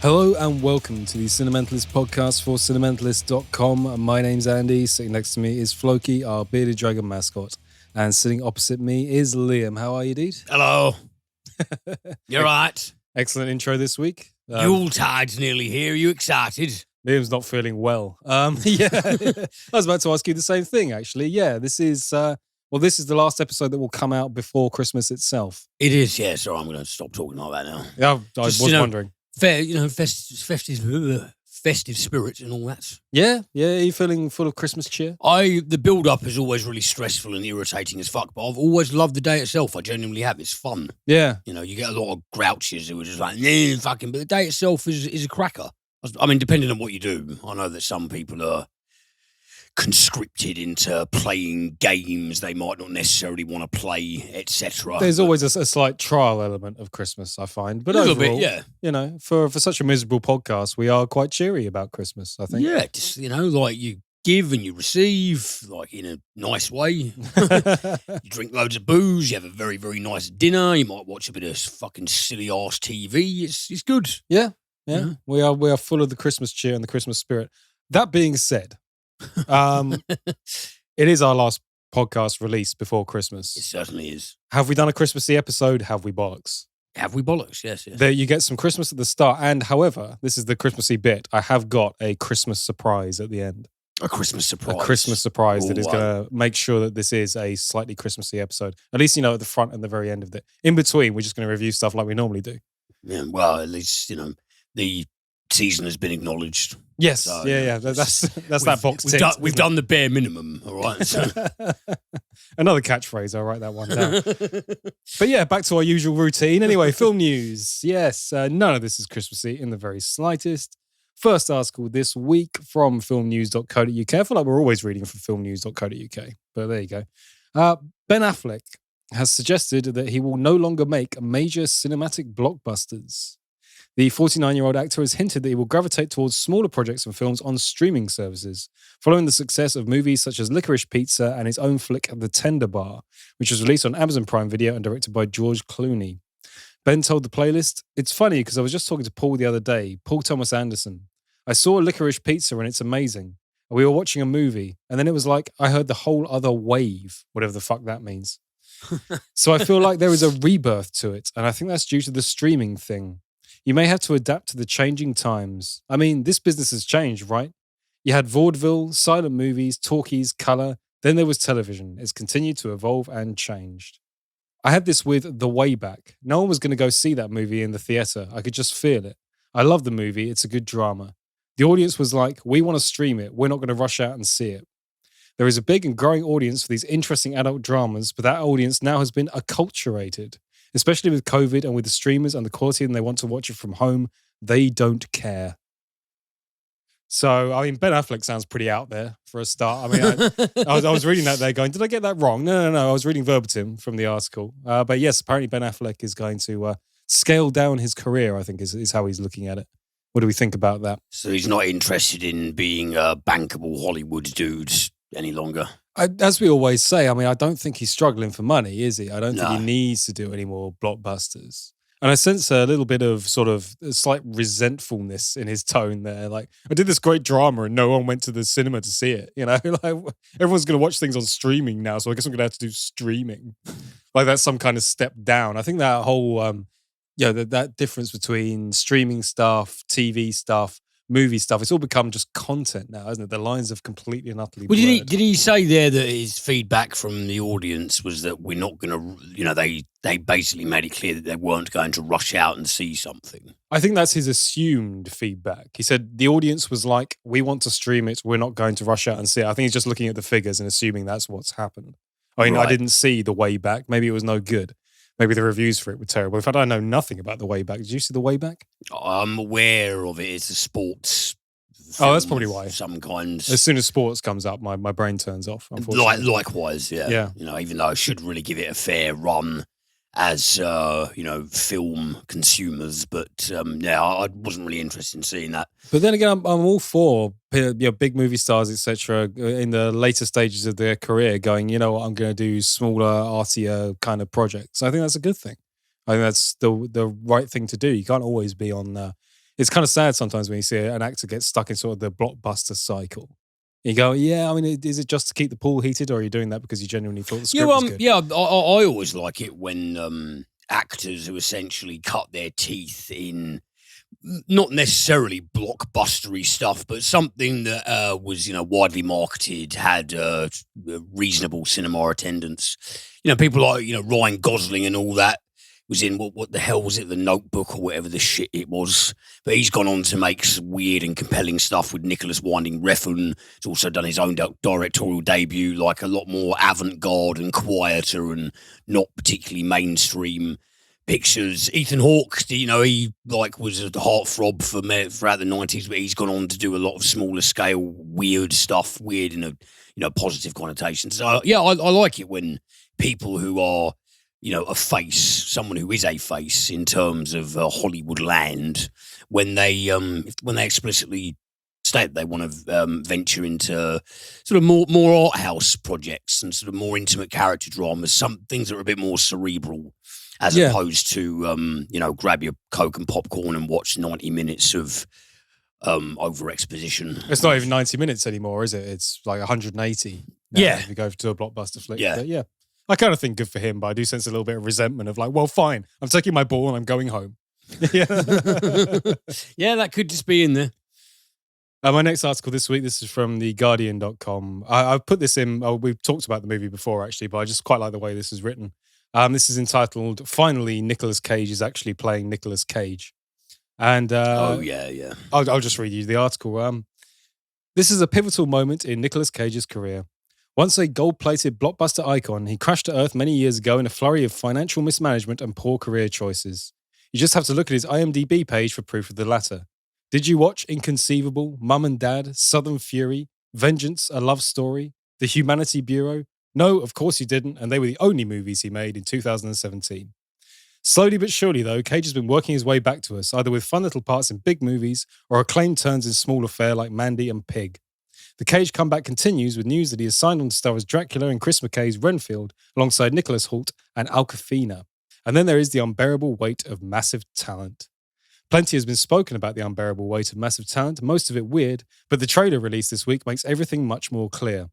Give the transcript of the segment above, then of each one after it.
Hello and welcome to the Cinementalist podcast for Cinementalist.com. My name's Andy. Sitting next to me is Floki, our bearded dragon mascot. And sitting opposite me is Liam. How are you, dude? Hello. You're right. Excellent intro this week. Yuletide's nearly here. Are you excited? Liam's not feeling well. Yeah, I was about to ask you the same thing, actually. Yeah, this is the last episode that will come out before Christmas itself. It is, yeah. So I'm going to stop talking like that now. Yeah, I was wondering. Festive spirits and all that. Yeah. Are you feeling full of Christmas cheer? The build-up is always really stressful and irritating as fuck, but I've always loved the day itself. I genuinely have. It's fun. Yeah. You know, you get a lot of grouches who are just like, fucking, but the day itself is a cracker. I mean, depending on what you do, I know that some people are conscripted into playing games they might not necessarily want to play, etc. There's always a slight trial element of Christmas, I find. But a little overall, bit, yeah. You know, for such a miserable podcast, we are quite cheery about Christmas, I think. Yeah, just, like you give and you receive, like in a nice way. You drink loads of booze, you have a very, very nice dinner, you might watch a bit of fucking silly-ass TV. It's good. Yeah. We are full of the Christmas cheer and the Christmas spirit. That being said, it is our last podcast release before Christmas. It certainly is. Have we done a Christmassy episode? Have we bollocks? Have we bollocks? Yes. There, you get some Christmas at the start, and however, this is the Christmassy bit. I have got a Christmas surprise at the end. A Christmas surprise. A Christmas surprise that is going to make sure that this is a slightly Christmassy episode. At least, at the front and the very end of it. In between, we're just going to review stuff like we normally do. Yeah, well, at least, the season has been acknowledged. Yes, so, yeah. That's that box ticked. We've done the bare minimum, all right? So. Another catchphrase, I'll write that one down. But yeah, back to our usual routine. Anyway, film news. Yes, none of this is Christmassy in the very slightest. First article this week from filmnews.co.uk. I feel like we're always reading from filmnews.co.uk, but there you go. Ben Affleck has suggested that he will no longer make major cinematic blockbusters. The 49-year-old actor has hinted that he will gravitate towards smaller projects and films on streaming services, following the success of movies such as Licorice Pizza and his own flick The Tender Bar, which was released on Amazon Prime Video and directed by George Clooney. Ben told the playlist, "It's funny because I was just talking to Paul the other day, Paul Thomas Anderson. I saw Licorice Pizza and it's amazing. We were watching a movie and then it was like I heard the whole other wave, whatever the fuck that means. So I feel like there is a rebirth to it, and I think that's due to the streaming thing. You may have to adapt to the changing times. I mean, this business has changed, right? You had vaudeville, silent movies, talkies, colour. Then there was television. It's continued to evolve and changed. I had this with The Way Back. No one was going to go see that movie in the theatre. I could just feel it. I love the movie. It's a good drama. The audience was like, we want to stream it. We're not going to rush out and see it. There is a big and growing audience for these interesting adult dramas, but that audience now has been acculturated. Especially with COVID and with the streamers and the quality, and they want to watch it from home. They don't care." So, I mean, Ben Affleck sounds pretty out there for a start. I mean, I was reading that there going, did I get that wrong? No. I was reading verbatim from the article. But yes, apparently Ben Affleck is going to scale down his career, I think is how he's looking at it. What do we think about that? So he's not interested in being a bankable Hollywood dude any longer? As we always say, I mean, I don't think he's struggling for money, is he? I don't think he needs to do any more blockbusters. And I sense a little bit of sort of a slight resentfulness in his tone there. Like, I did this great drama and no one went to the cinema to see it. Like everyone's going to watch things on streaming now, so I guess I'm going to have to do streaming. Like that's some kind of step down. I think that whole, that difference between streaming stuff, TV stuff, movie stuff, it's all become just content now, hasn't it? The lines have completely and utterly blurred. Did he say there that his feedback from the audience was that we're not going to, they basically made it clear that they weren't going to rush out and see something? I think that's his assumed feedback. He said the audience was like, we want to stream it, we're not going to rush out and see it. I think he's just looking at the figures and assuming that's what's happened. I mean, right. I didn't see The Way Back. Maybe it was no good. Maybe the reviews for it were terrible. In fact, I know nothing about The Way Back. Did you see The Way Back? I'm aware of it. It's a sports film. Oh, that's probably why. Some kind. As soon as sports comes up, my brain turns off, unfortunately. Likewise, yeah. Even though I should really give it a fair run as, film consumers. But, I wasn't really interested in seeing that. But then again, I'm all for big movie stars, etc., in the later stages of their career going, you know what, I'm going to do smaller, artier kind of projects. I think that's a good thing. I think that's the right thing to do. You can't always be on... it's kind of sad sometimes when you see an actor get stuck in sort of the blockbuster cycle. You go, yeah, I mean, is it just to keep the pool heated, or are you doing that because you genuinely thought the script was good? Yeah, I always like it when actors who essentially cut their teeth in not necessarily blockbustery stuff, but something that was, widely marketed, had reasonable cinema attendance. People like, Ryan Gosling and all that was in, what the hell was it, The Notebook or whatever the shit it was. But he's gone on to make some weird and compelling stuff with Nicholas Winding Refn. He's also done his own directorial debut, like a lot more avant-garde and quieter and not particularly mainstream pictures. Ethan Hawke, he was a heartthrob throughout the 90s, but he's gone on to do a lot of smaller scale weird stuff, weird in a positive connotation. So yeah, I like it when people who are a face, someone who is a face in terms of Hollywood land, when they explicitly state they want to venture into sort of more art house projects and sort of more intimate character dramas, some things that are a bit more cerebral, as opposed to grab your Coke and popcorn and watch 90 minutes of over exposition. It's not even 90 minutes anymore, is it? It's like 180. If you go to a blockbuster flick. But yeah. I kind of think good for him, but I do sense a little bit of resentment of like, well, fine, I'm taking my ball and I'm going home. Yeah, that could just be in there. My next article this week, this is from theguardian.com. I've put this in, we've talked about the movie before actually, but I just quite like the way this is written. This is entitled, Finally, Nicolas Cage is actually playing Nicolas Cage. And I'll just read you the article. This is a pivotal moment in Nicolas Cage's career. Once a gold-plated blockbuster icon, he crashed to earth many years ago in a flurry of financial mismanagement and poor career choices. You just have to look at his IMDb page for proof of the latter. Did you watch Inconceivable, Mum and Dad, Southern Fury, Vengeance, A Love Story, The Humanity Bureau? No, of course you didn't, and they were the only movies he made in 2017. Slowly but surely, though, Cage has been working his way back to us, either with fun little parts in big movies or acclaimed turns in smaller fare like Mandy and Pig. The Cage comeback continues with news that he is signed on to star as Dracula in Chris McKay's Renfield alongside Nicholas Hoult and Awkwafina. And then there is the unbearable weight of massive talent. Plenty has been spoken about the unbearable weight of massive talent, most of it weird, but the trailer released this week makes everything much more clear.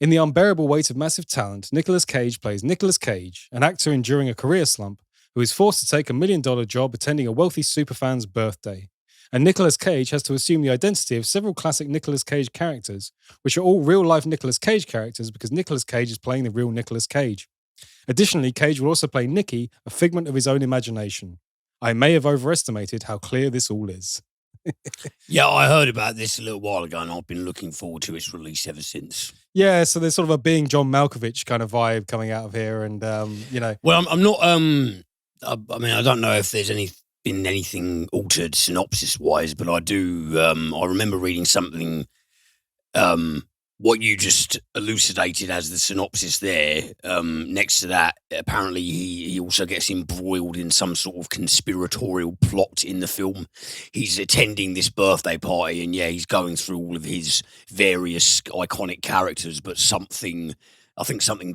In the unbearable weight of massive talent, Nicolas Cage plays Nicolas Cage, an actor enduring a career slump who is forced to take $1 million job attending a wealthy superfan's birthday. And Nicolas Cage has to assume the identity of several classic Nicolas Cage characters, which are all real-life Nicolas Cage characters because Nicolas Cage is playing the real Nicolas Cage. Additionally, Cage will also play Nicky, a figment of his own imagination. I may have overestimated how clear this all is. Yeah, I heard about this a little while ago and I've been looking forward to its release ever since. Yeah, so there's sort of a being John Malkovich kind of vibe coming out of here and, Well, I'm not, I don't know if there's been anything altered synopsis-wise, but I do, I remember reading something, what you just elucidated as the synopsis there. Next to that, apparently he also gets embroiled in some sort of conspiratorial plot in the film. He's attending this birthday party and he's going through all of his various iconic characters, but something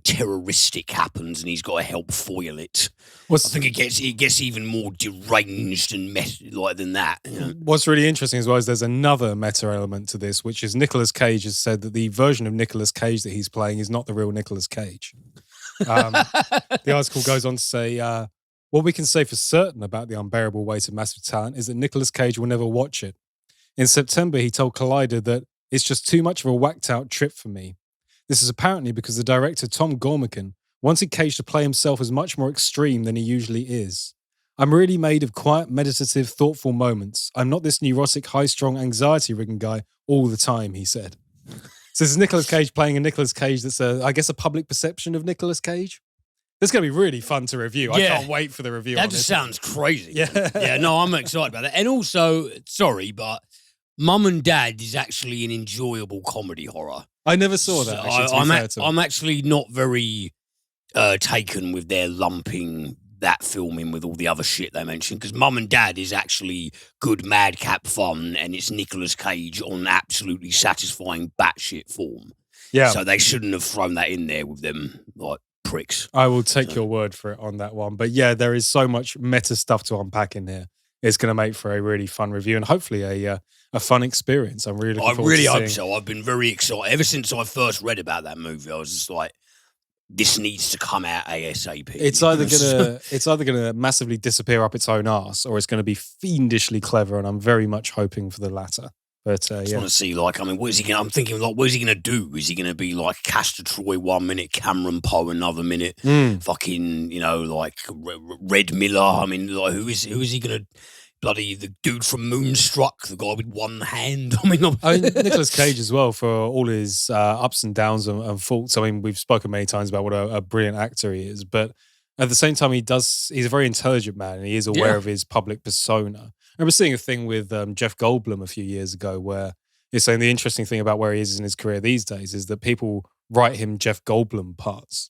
terroristic happens and he's got to help foil it. I think it gets even more deranged and than that. You know? What's really interesting as well is there's another meta element to this, which is Nicolas Cage has said that the version of Nicolas Cage that he's playing is not the real Nicolas Cage. The article goes on to say, what we can say for certain about the unbearable weight of massive talent is that Nicolas Cage will never watch it. In September, he told Collider that it's just too much of a whacked out trip for me. This is apparently because the director Tom Gormican wanted Cage to play himself as much more extreme than he usually is. I'm really made of quiet, meditative, thoughtful moments. I'm not this neurotic, high-strung, anxiety-ridden guy all the time, he said. So this is Nicolas Cage playing a Nicolas Cage that's, I guess, a public perception of Nicolas Cage. This is going to be really fun to review. I can't wait for the review. That just sounds crazy. Yeah. No, I'm excited about that. And also, sorry, but Mum and Dad is actually an enjoyable comedy horror. I never saw that. Actually, I'm actually not very taken with their lumping that film in with all the other shit they mentioned, because Mum and Dad is actually good madcap fun and it's Nicolas Cage on absolutely satisfying batshit form. Yeah. So they shouldn't have thrown that in there with them like pricks. I will take your word for it on that one. But yeah, there is so much meta stuff to unpack in here. it's going to make for a really fun review and hopefully a fun experience. I'm really looking forward to seeing. I really hope so. I've been very excited. Ever since I first read about that movie, I was just like, this needs to come out ASAP. It's either gonna massively disappear up its own arse, or it's going to be fiendishly clever, and I'm very much hoping for the latter. But I just want to see, like, I mean, what is he going? I'm thinking, like, what is he going to do? Is he going to be like Castor Troy 1 minute, Cameron Poe another minute, fucking, you know, like Red Miller? I mean, like, who is he going to? Bloody the dude from Moonstruck, the guy with one hand. I mean, Nicolas Cage as well, for all his ups and downs and faults. I mean, we've spoken many times about what a brilliant actor he is, but at the same time, he's a very intelligent man and he is aware of his public persona. I remember seeing a thing with Jeff Goldblum a few years ago where he's saying the interesting thing about where he is in his career these days is that people write him Jeff Goldblum parts.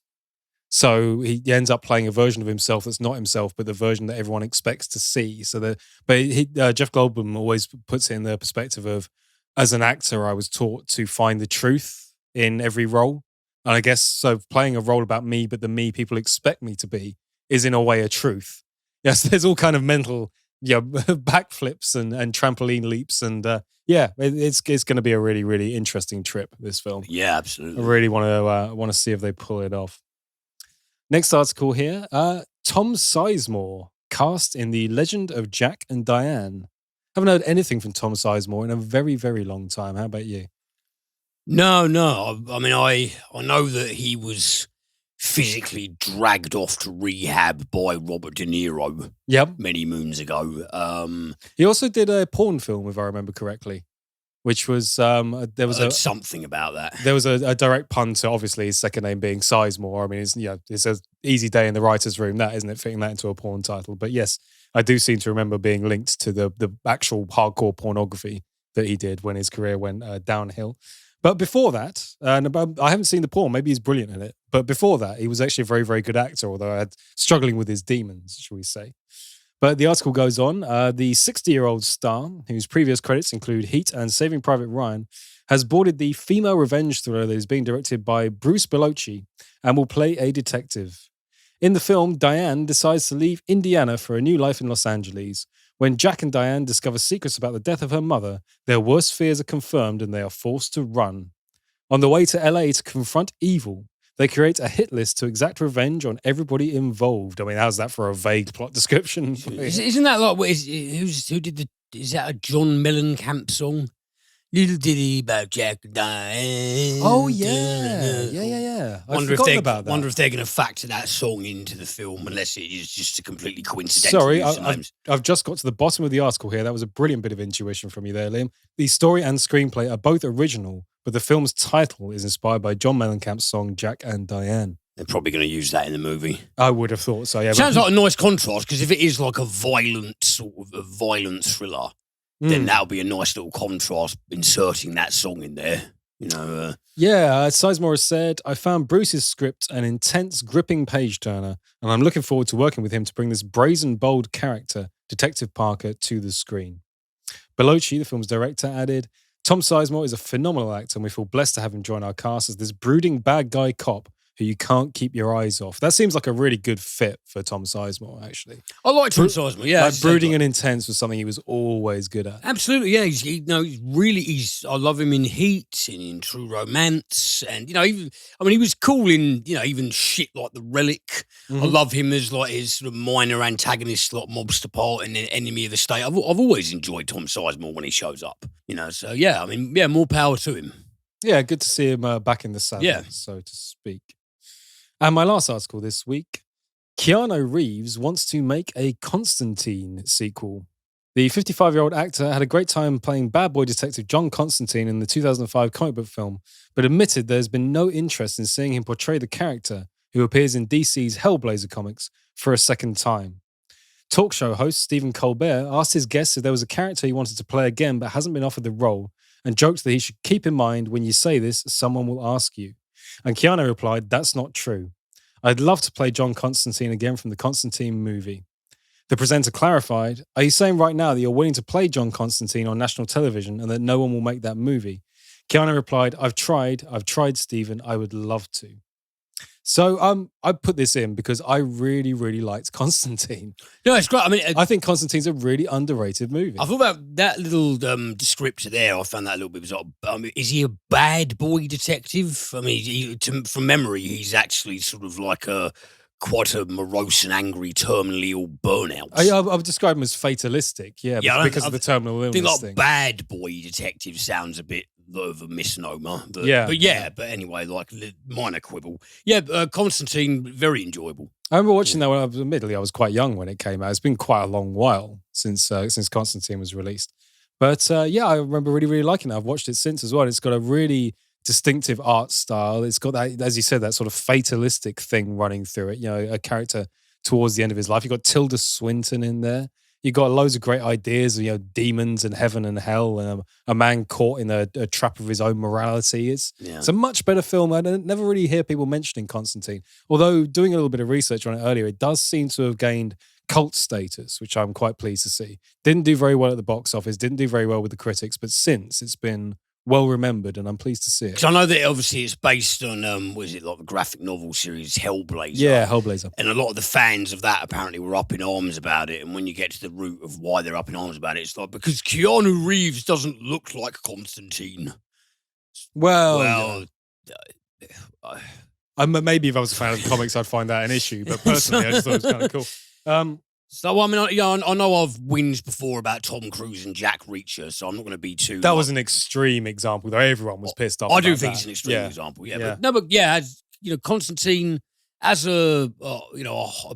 So he ends up playing a version of himself that's not himself, but the version that everyone expects to see. So Jeff Goldblum always puts it in the perspective of, as an actor, I was taught to find the truth in every role. And I guess so playing a role about me, but the me people expect me to be, is in a way a truth. Yes, there's all kind of mental backflips and trampoline leaps. And it's going to be a really, really interesting trip, this film. Yeah, absolutely. I really want to see if they pull it off. Next article here, Tom Sizemore, cast in The Legend of Jack and Diane. Haven't heard anything from Tom Sizemore in a very, very long time. How about you? No. I mean, I know that he was physically dragged off to rehab by Robert De Niro many moons ago. He also did a porn film, if I remember correctly. Which was there was something about that. There was a direct pun to obviously his second name being Sizemore. I mean, it's an easy day in the writer's room, that isn't it? Fitting that into a porn title, but yes, I do seem to remember being linked to the actual hardcore pornography that he did when his career went downhill. But before that, and I haven't seen the porn. Maybe he's brilliant in it. But before that, he was actually a very, very good actor. Although I had struggling with his demons, shall we say. But the article goes on. The 60-year-old star, whose previous credits include Heat and Saving Private Ryan, has boarded the female revenge thriller that is being directed by Bruce Bellocci and will play a detective. In the film, Diane decides to leave Indiana for a new life in Los Angeles. When Jack and Diane discover secrets about the death of her mother, their worst fears are confirmed and they are forced to run. On the way to LA to confront evil, they create a hit list to exact revenge on everybody involved. I mean, how's that for a vague plot description? Isn't that like is that a John Mellencamp song? Little ditty about Jack and Diane. Oh yeah. Wonder if they're going to factor that song into the film, unless it is just a completely coincidental. Sorry, I've just got to the bottom of the article here. That was a brilliant bit of intuition from you there, Liam. The story and screenplay are both original, but the film's title is inspired by John Mellencamp's song Jack and Diane. They're probably going to use that in the movie. I would have thought so, yeah. Sounds like a nice contrast, because if it is like a violent thriller, then that'll be a nice little contrast, inserting that song in there. Sizemore has said, I found Bruce's script an intense, gripping page-turner, and I'm looking forward to working with him to bring this brazen, bold character, Detective Parker, to the screen. Bellocci, the film's director, added, Tom Sizemore is a phenomenal actor, and we feel blessed to have him join our cast as this brooding bad guy cop who you can't keep your eyes off. That seems like a really good fit for Tom Sizemore, actually. I like Tom Sizemore, yeah. Like brooding and intense was something he was always good at. Absolutely, yeah. I love him in Heat and in True Romance, and he was cool in even shit like The Relic. Mm-hmm. I love him as like his sort of minor antagonist, like mobster part in Enemy of the State. I've always enjoyed Tom Sizemore when he shows up. So yeah, more power to him. Yeah, good to see him back in the saddle, so to speak. And my last article this week, Keanu Reeves wants to make a Constantine sequel. The 55-year-old actor had a great time playing bad boy detective John Constantine in the 2005 comic book film, but admitted there's been no interest in seeing him portray the character who appears in DC's Hellblazer comics for a second time. Talk show host Stephen Colbert asked his guests if there was a character he wanted to play again but hasn't been offered the role, and joked that he should keep in mind when you say this, someone will ask you. And Keanu replied, that's not true. I'd love to play John Constantine again from the Constantine movie. The presenter clarified, are you saying right now that you're willing to play John Constantine on national television and that no one will make that movie? Keanu replied, I've tried, Stephen. I would love to. So I put this in because I really, really liked Constantine. No, it's great. I mean, I think Constantine's a really underrated movie. I thought about that little descriptor there. I found that a little bit bizarre. Is he a bad boy detective? I mean, from memory, he's actually sort of like quite a morose and angry, terminally ill burnout. I would describe him as fatalistic, because of the terminal illness thing. I think thing. bad boy detective sounds a bit of a misnomer. But anyway, like minor quibble. Yeah, Constantine, very enjoyable. I remember watching that when I was quite young when it came out. It's been quite a long while since Constantine was released. But I remember really, really liking it. I've watched it since as well. It's got a really distinctive art style. It's got that, as you said, that sort of fatalistic thing running through it. You know, a character towards the end of his life. You've got Tilda Swinton in there. You've got loads of great ideas, demons and heaven and hell, and a man caught in a trap of his own morality. It's a much better film. I never really hear people mentioning Constantine. Although doing a little bit of research on it earlier, it does seem to have gained cult status, which I'm quite pleased to see. Didn't do very well at the box office, didn't do very well with the critics, but since it's been well remembered, and I'm pleased to see it. Because I know that obviously it's based on, the graphic novel series Hellblazer? Yeah, Hellblazer. And a lot of the fans of that apparently were up in arms about it. And when you get to the root of why they're up in arms about it, it's like because Keanu Reeves doesn't look like Constantine. Well, maybe if I was a fan of the comics, I'd find that an issue. But personally, I just thought it was kind of cool. So, I mean, I know I've whinged before about Tom Cruise and Jack Reacher, so I'm not going to be too... That was an extreme example, though. Everyone was pissed off. I do think it's an extreme example, yeah. But Constantine, as a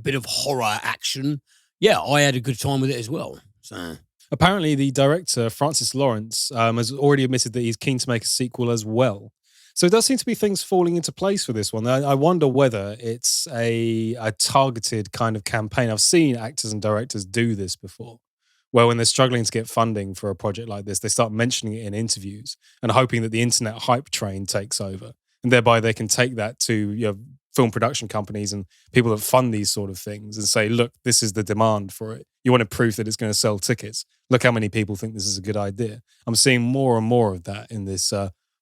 bit of horror action, I had a good time with it as well. So apparently, the director, Francis Lawrence, has already admitted that he's keen to make a sequel as well. So it does seem to be things falling into place for this one. I wonder whether it's a targeted kind of campaign. I've seen actors and directors do this before, where when they're struggling to get funding for a project like this, they start mentioning it in interviews and hoping that the internet hype train takes over. And thereby they can take that to film production companies and people that fund these sort of things and say, look, this is the demand for it. You want proof that it's going to sell tickets. Look how many people think this is a good idea. I'm seeing more and more of that in this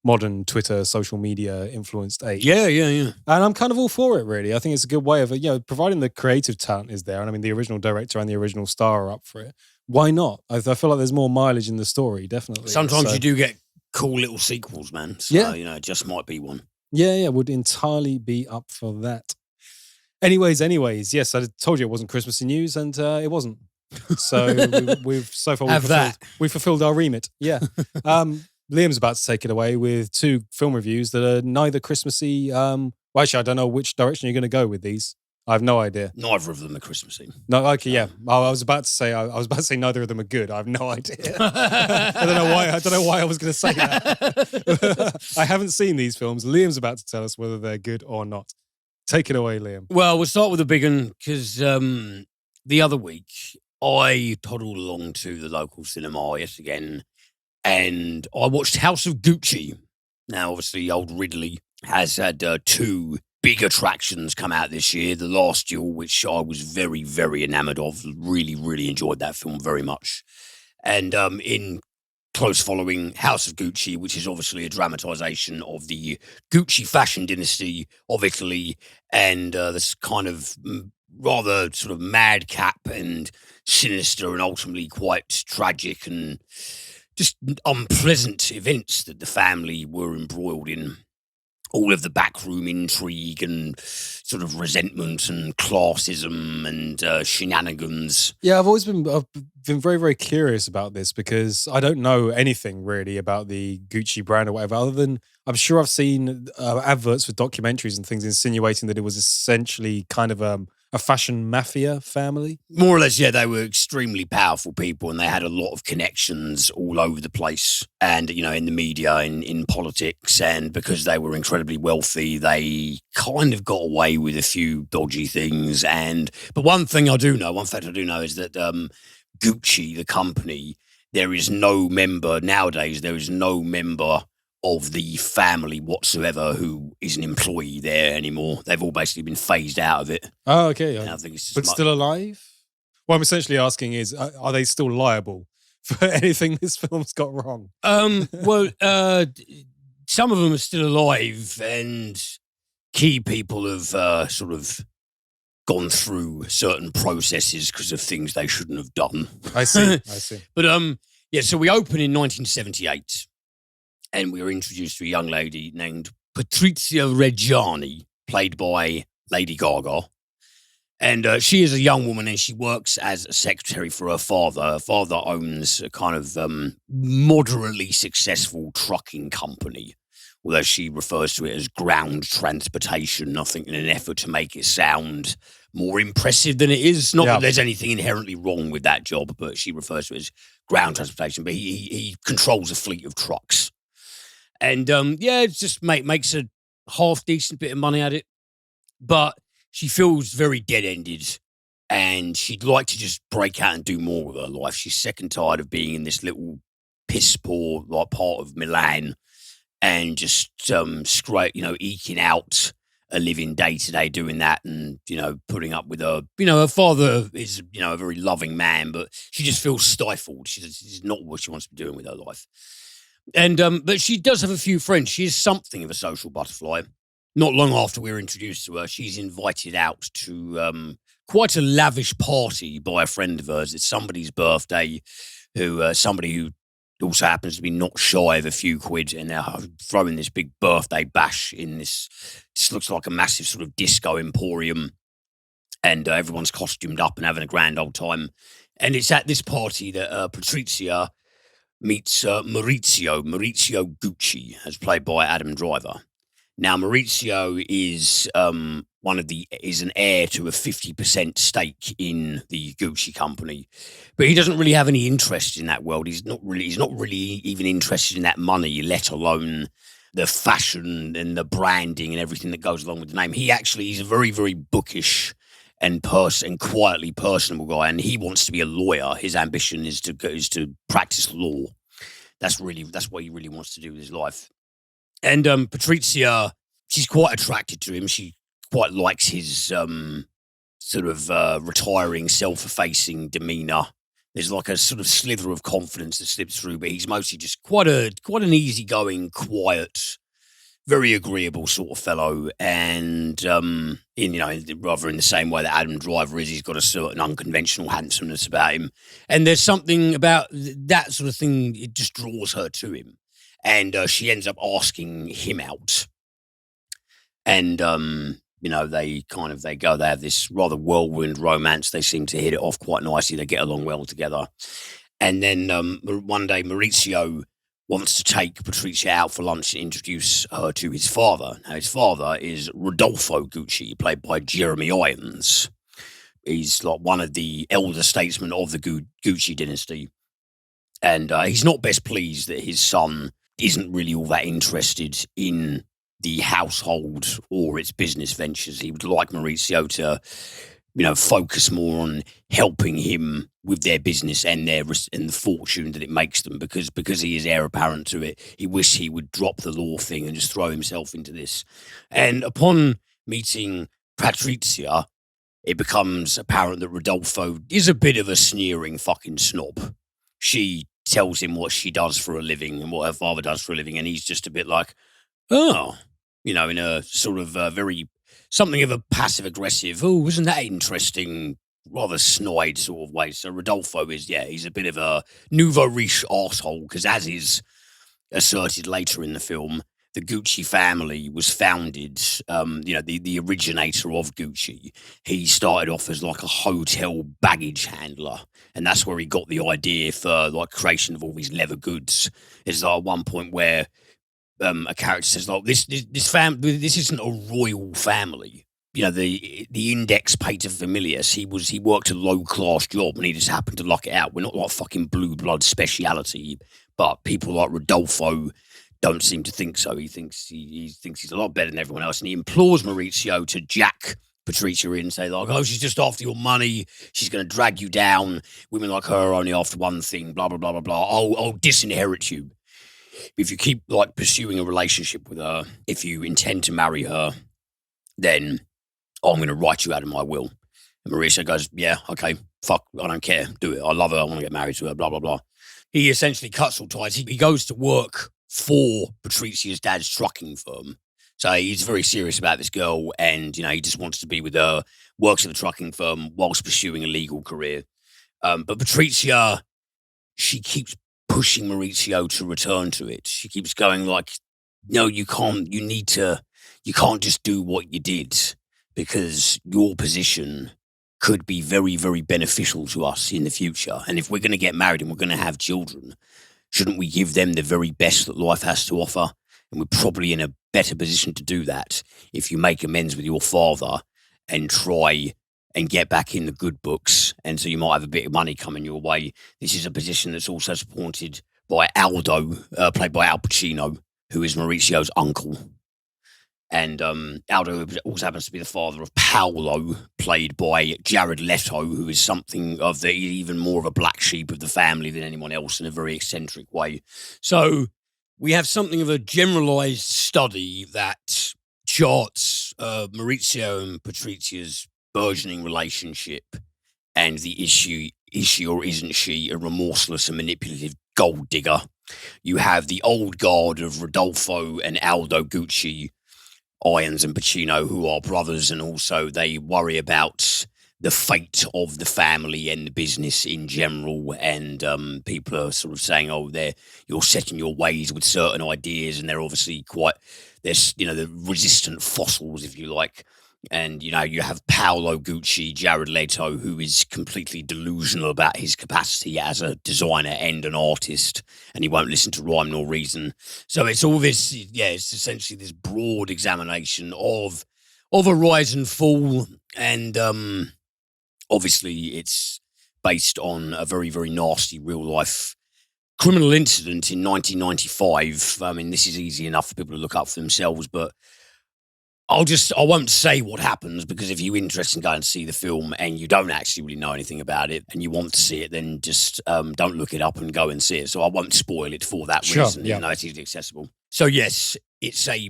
modern Twitter, social media influenced age. Yeah. And I'm kind of all for it, really. I think it's a good way of, providing the creative talent is there. And I mean, the original director and the original star are up for it. Why not? I feel like there's more mileage in the story, definitely. Sometimes you do get cool little sequels, man. So, it just might be one. Yeah, would entirely be up for that. Anyways, yes, I told you it wasn't Christmassy news, and it wasn't. So we've fulfilled our remit. Yeah. Liam's about to take it away with two film reviews that are neither Christmassy. Actually, I don't know which direction you're going to go with these. I have no idea. Neither of them are Christmassy. No, okay, yeah. I was about to say neither of them are good. I have no idea. I don't know why I was going to say that. I haven't seen these films. Liam's about to tell us whether they're good or not. Take it away, Liam. Well, we'll start with the big one because the other week I toddled along to the local cinema yet again. And I watched House of Gucci. Now, obviously, old Ridley has had two big attractions come out this year. The Last Duel, which I was very, very enamored of. Really, really enjoyed that film very much. And in close following, House of Gucci, which is obviously a dramatisation of the Gucci fashion dynasty of Italy. And this kind of rather sort of madcap and sinister and ultimately quite tragic and just unpleasant events that the family were embroiled in. All of the backroom intrigue and sort of resentment and classism and shenanigans. Yeah, I've been very, very curious about this because I don't know anything really about the Gucci brand or whatever, other than I'm sure I've seen adverts for documentaries and things insinuating that it was essentially kind of a fashion mafia family. More or less, yeah, they were extremely powerful people and they had a lot of connections all over the place and, in the media, in politics. And because they were incredibly wealthy, they kind of got away with a few dodgy things. But one fact I do know is that Gucci, the company, there is no member of the family whatsoever who is an employee there anymore. They've all basically been phased out of it. Oh, okay. And I think it's but still alive? What I'm essentially asking is, are they still liable for anything this film's got wrong? Some of them are still alive and key people have sort of gone through certain processes because of things they shouldn't have done. I see. But yeah, so we open in 1978, and we were introduced to a young lady named Patrizia Reggiani, played by Lady Gaga. And she is a young woman, and she works as a secretary for her father. Her father owns a kind of moderately successful trucking company, although she refers to it as ground transportation, I think in an effort to make it sound more impressive than it is. Not that there's anything inherently wrong with that job, but she refers to it as ground transportation. But he controls a fleet of trucks. And it just makes a half-decent bit of money at it. But she feels very dead-ended, and she'd like to just break out and do more with her life. She's sick and tired of being in this little piss-poor part of Milan and just eking out a living day-to-day doing that and, putting up with her. Her father is, a very loving man, but she just feels stifled. She's not what she wants to be doing with her life. And but she does have a few friends. She is something of a social butterfly. Not long after we were introduced to her, she's invited out to quite a lavish party by a friend of hers. It's somebody's birthday, somebody who also happens to be not shy of a few quid, and they're throwing this big birthday bash in this. This looks like a massive sort of disco emporium, and everyone's costumed up and having a grand old time. And it's at this party that Patrizia meets Maurizio Gucci, as played by Adam Driver. Now, Maurizio is is an heir to a 50% stake in the Gucci company, but he doesn't really have any interest in that world. He's not really even interested in that money, let alone the fashion and the branding and everything that goes along with the name. He's a very, very bookish and quietly personable guy, and he wants to be a lawyer. His ambition is to practice law. That's what he really wants to do with his life. And Patrizia, she's quite attracted to him. She quite likes his retiring, self-effacing demeanour. There's like a sort of slither of confidence that slips through, but he's mostly just quite an easygoing, quiet, very agreeable sort of fellow. And rather in the same way that Adam Driver is, he's got a certain unconventional handsomeness about him. And there's something about that sort of thing, it just draws her to him. And she ends up asking him out. And, they have this rather whirlwind romance. They seem to hit it off quite nicely. They get along well together. And then one day, Maurizio wants to take Patrizia out for lunch and introduce her to his father. Now, his father is Rodolfo Gucci, played by Jeremy Irons. He's like one of the elder statesmen of the Gucci dynasty. And he's not best pleased that his son isn't really all that interested in the household or its business ventures. He would like Maurizio to, focus more on helping him with their business and the fortune that it makes them, because he is heir apparent to it. He wished he would drop the law thing and just throw himself into this. And upon meeting Patrizia, it becomes apparent that Rodolfo is a bit of a sneering fucking snob. She tells him what she does for a living and what her father does for a living, and he's just a bit like, oh, in a sort of something of a passive-aggressive, oh, isn't that interesting, rather snide sort of way. So Rodolfo he's a bit of a nouveau riche arsehole, because as is asserted later in the film, the Gucci family was founded, the originator of Gucci. He started off as like a hotel baggage handler, and that's where he got the idea for like creation of all these leather goods. There's like one point where a character says, like, this isn't a royal family. The index pater familias, he worked a low-class job and he just happened to luck it out. We're not like fucking blue blood speciality, but people like Rodolfo don't seem to think so. He thinks he's a lot better than everyone else, and he implores Maurizio to jack Patrizia in and say, like, oh, she's just after your money. She's going to drag you down. Women like her are only after one thing, blah, blah, blah, blah, blah. I'll disinherit you. If you keep, like, pursuing a relationship with her, if you intend to marry her, then I'm going to write you out of my will. And Maurizio goes, yeah, okay, fuck, I don't care. Do it. I love her. I want to get married to her, blah, blah, blah. He essentially cuts all ties. He goes to work for Patrizia's dad's trucking firm. So he's very serious about this girl, and he just wants to be with her. Works at a trucking firm whilst pursuing a legal career. But Patrizia, she keeps pushing Maurizio to return to it. She keeps going like, "No, you can't. You can't just do what you did, because your position could be very, very beneficial to us in the future. And if we're going to get married and we're going to have children, shouldn't we give them the very best that life has to offer? And we're probably in a better position to do that if you make amends with your father and try and get back in the good books. And so you might have a bit of money coming your way. This is a position that's also supported by Aldo, played by Al Pacino, who is Maurizio's uncle. And Aldo also happens to be the father of Paolo, played by Jared Leto, who is something of the even more of a black sheep of the family than anyone else in a very eccentric way. So we have something of a generalized study that charts Maurizio and Patrizia's burgeoning relationship and the issue, is she or isn't she a remorseless and manipulative gold digger? You have the old guard of Rodolfo and Aldo Gucci, Irons and Pacino, who are brothers, and also they worry about the fate of the family and the business in general. And people are sort of saying, "Oh, you're set in your ways with certain ideas," and they're obviously the resistant fossils, if you like. And you have Paolo Gucci, Jared Leto, who is completely delusional about his capacity as a designer and an artist, and he won't listen to rhyme nor reason. So it's all this, it's essentially this broad examination of a rise and fall, and obviously it's based on a very, very nasty real life criminal incident in 1995. I mean, this is easy enough for people to look up for themselves, but I won't say what happens, because if you're interested in going to see the film and you don't actually really know anything about it and you want to see it, then just don't look it up and go and see it. So I won't spoil it for that reason, even though it's easily accessible. So yes, it's a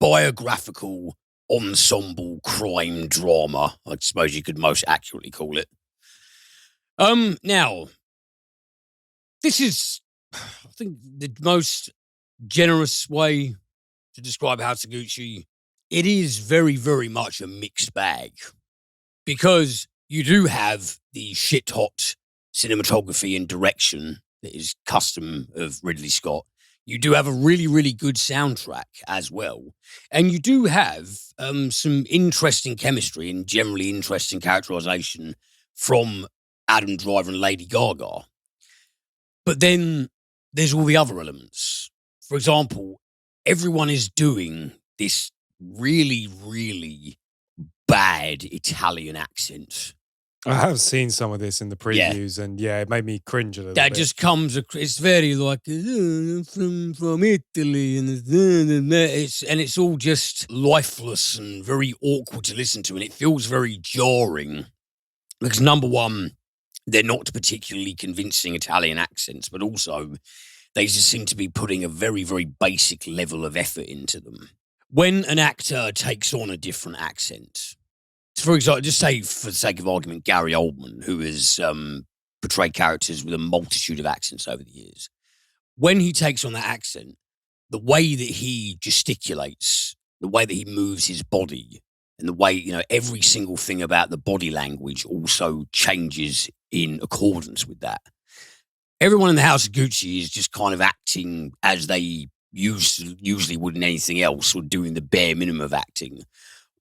biographical ensemble crime drama, I suppose you could most accurately call it. Now, this is, I think, the most generous way to describe House of Gucci. It is very, very much a mixed bag, because you do have the shit-hot cinematography and direction that is custom of Ridley Scott. You do have a really, really good soundtrack as well. And you do have some interesting chemistry and generally interesting characterization from Adam Driver and Lady Gaga. But then there's all the other elements. For example, everyone is doing this really, really bad Italian accent. I have seen some of this in the previews, and it made me cringe a little bit. That just comes, it's very like, from Italy, and it's all just lifeless and very awkward to listen to, and it feels very jarring, because number one, they're not particularly convincing Italian accents, but also they just seem to be putting a very, very basic level of effort into them. When an actor takes on a different accent, for example, just say for the sake of argument, Gary Oldman, who has portrayed characters with a multitude of accents over the years. When he takes on that accent, the way that he gesticulates, the way that he moves his body, and the way, every single thing about the body language also changes in accordance with that. Everyone in the House of Gucci is just kind of acting as they usually would in anything else, or doing the bare minimum of acting,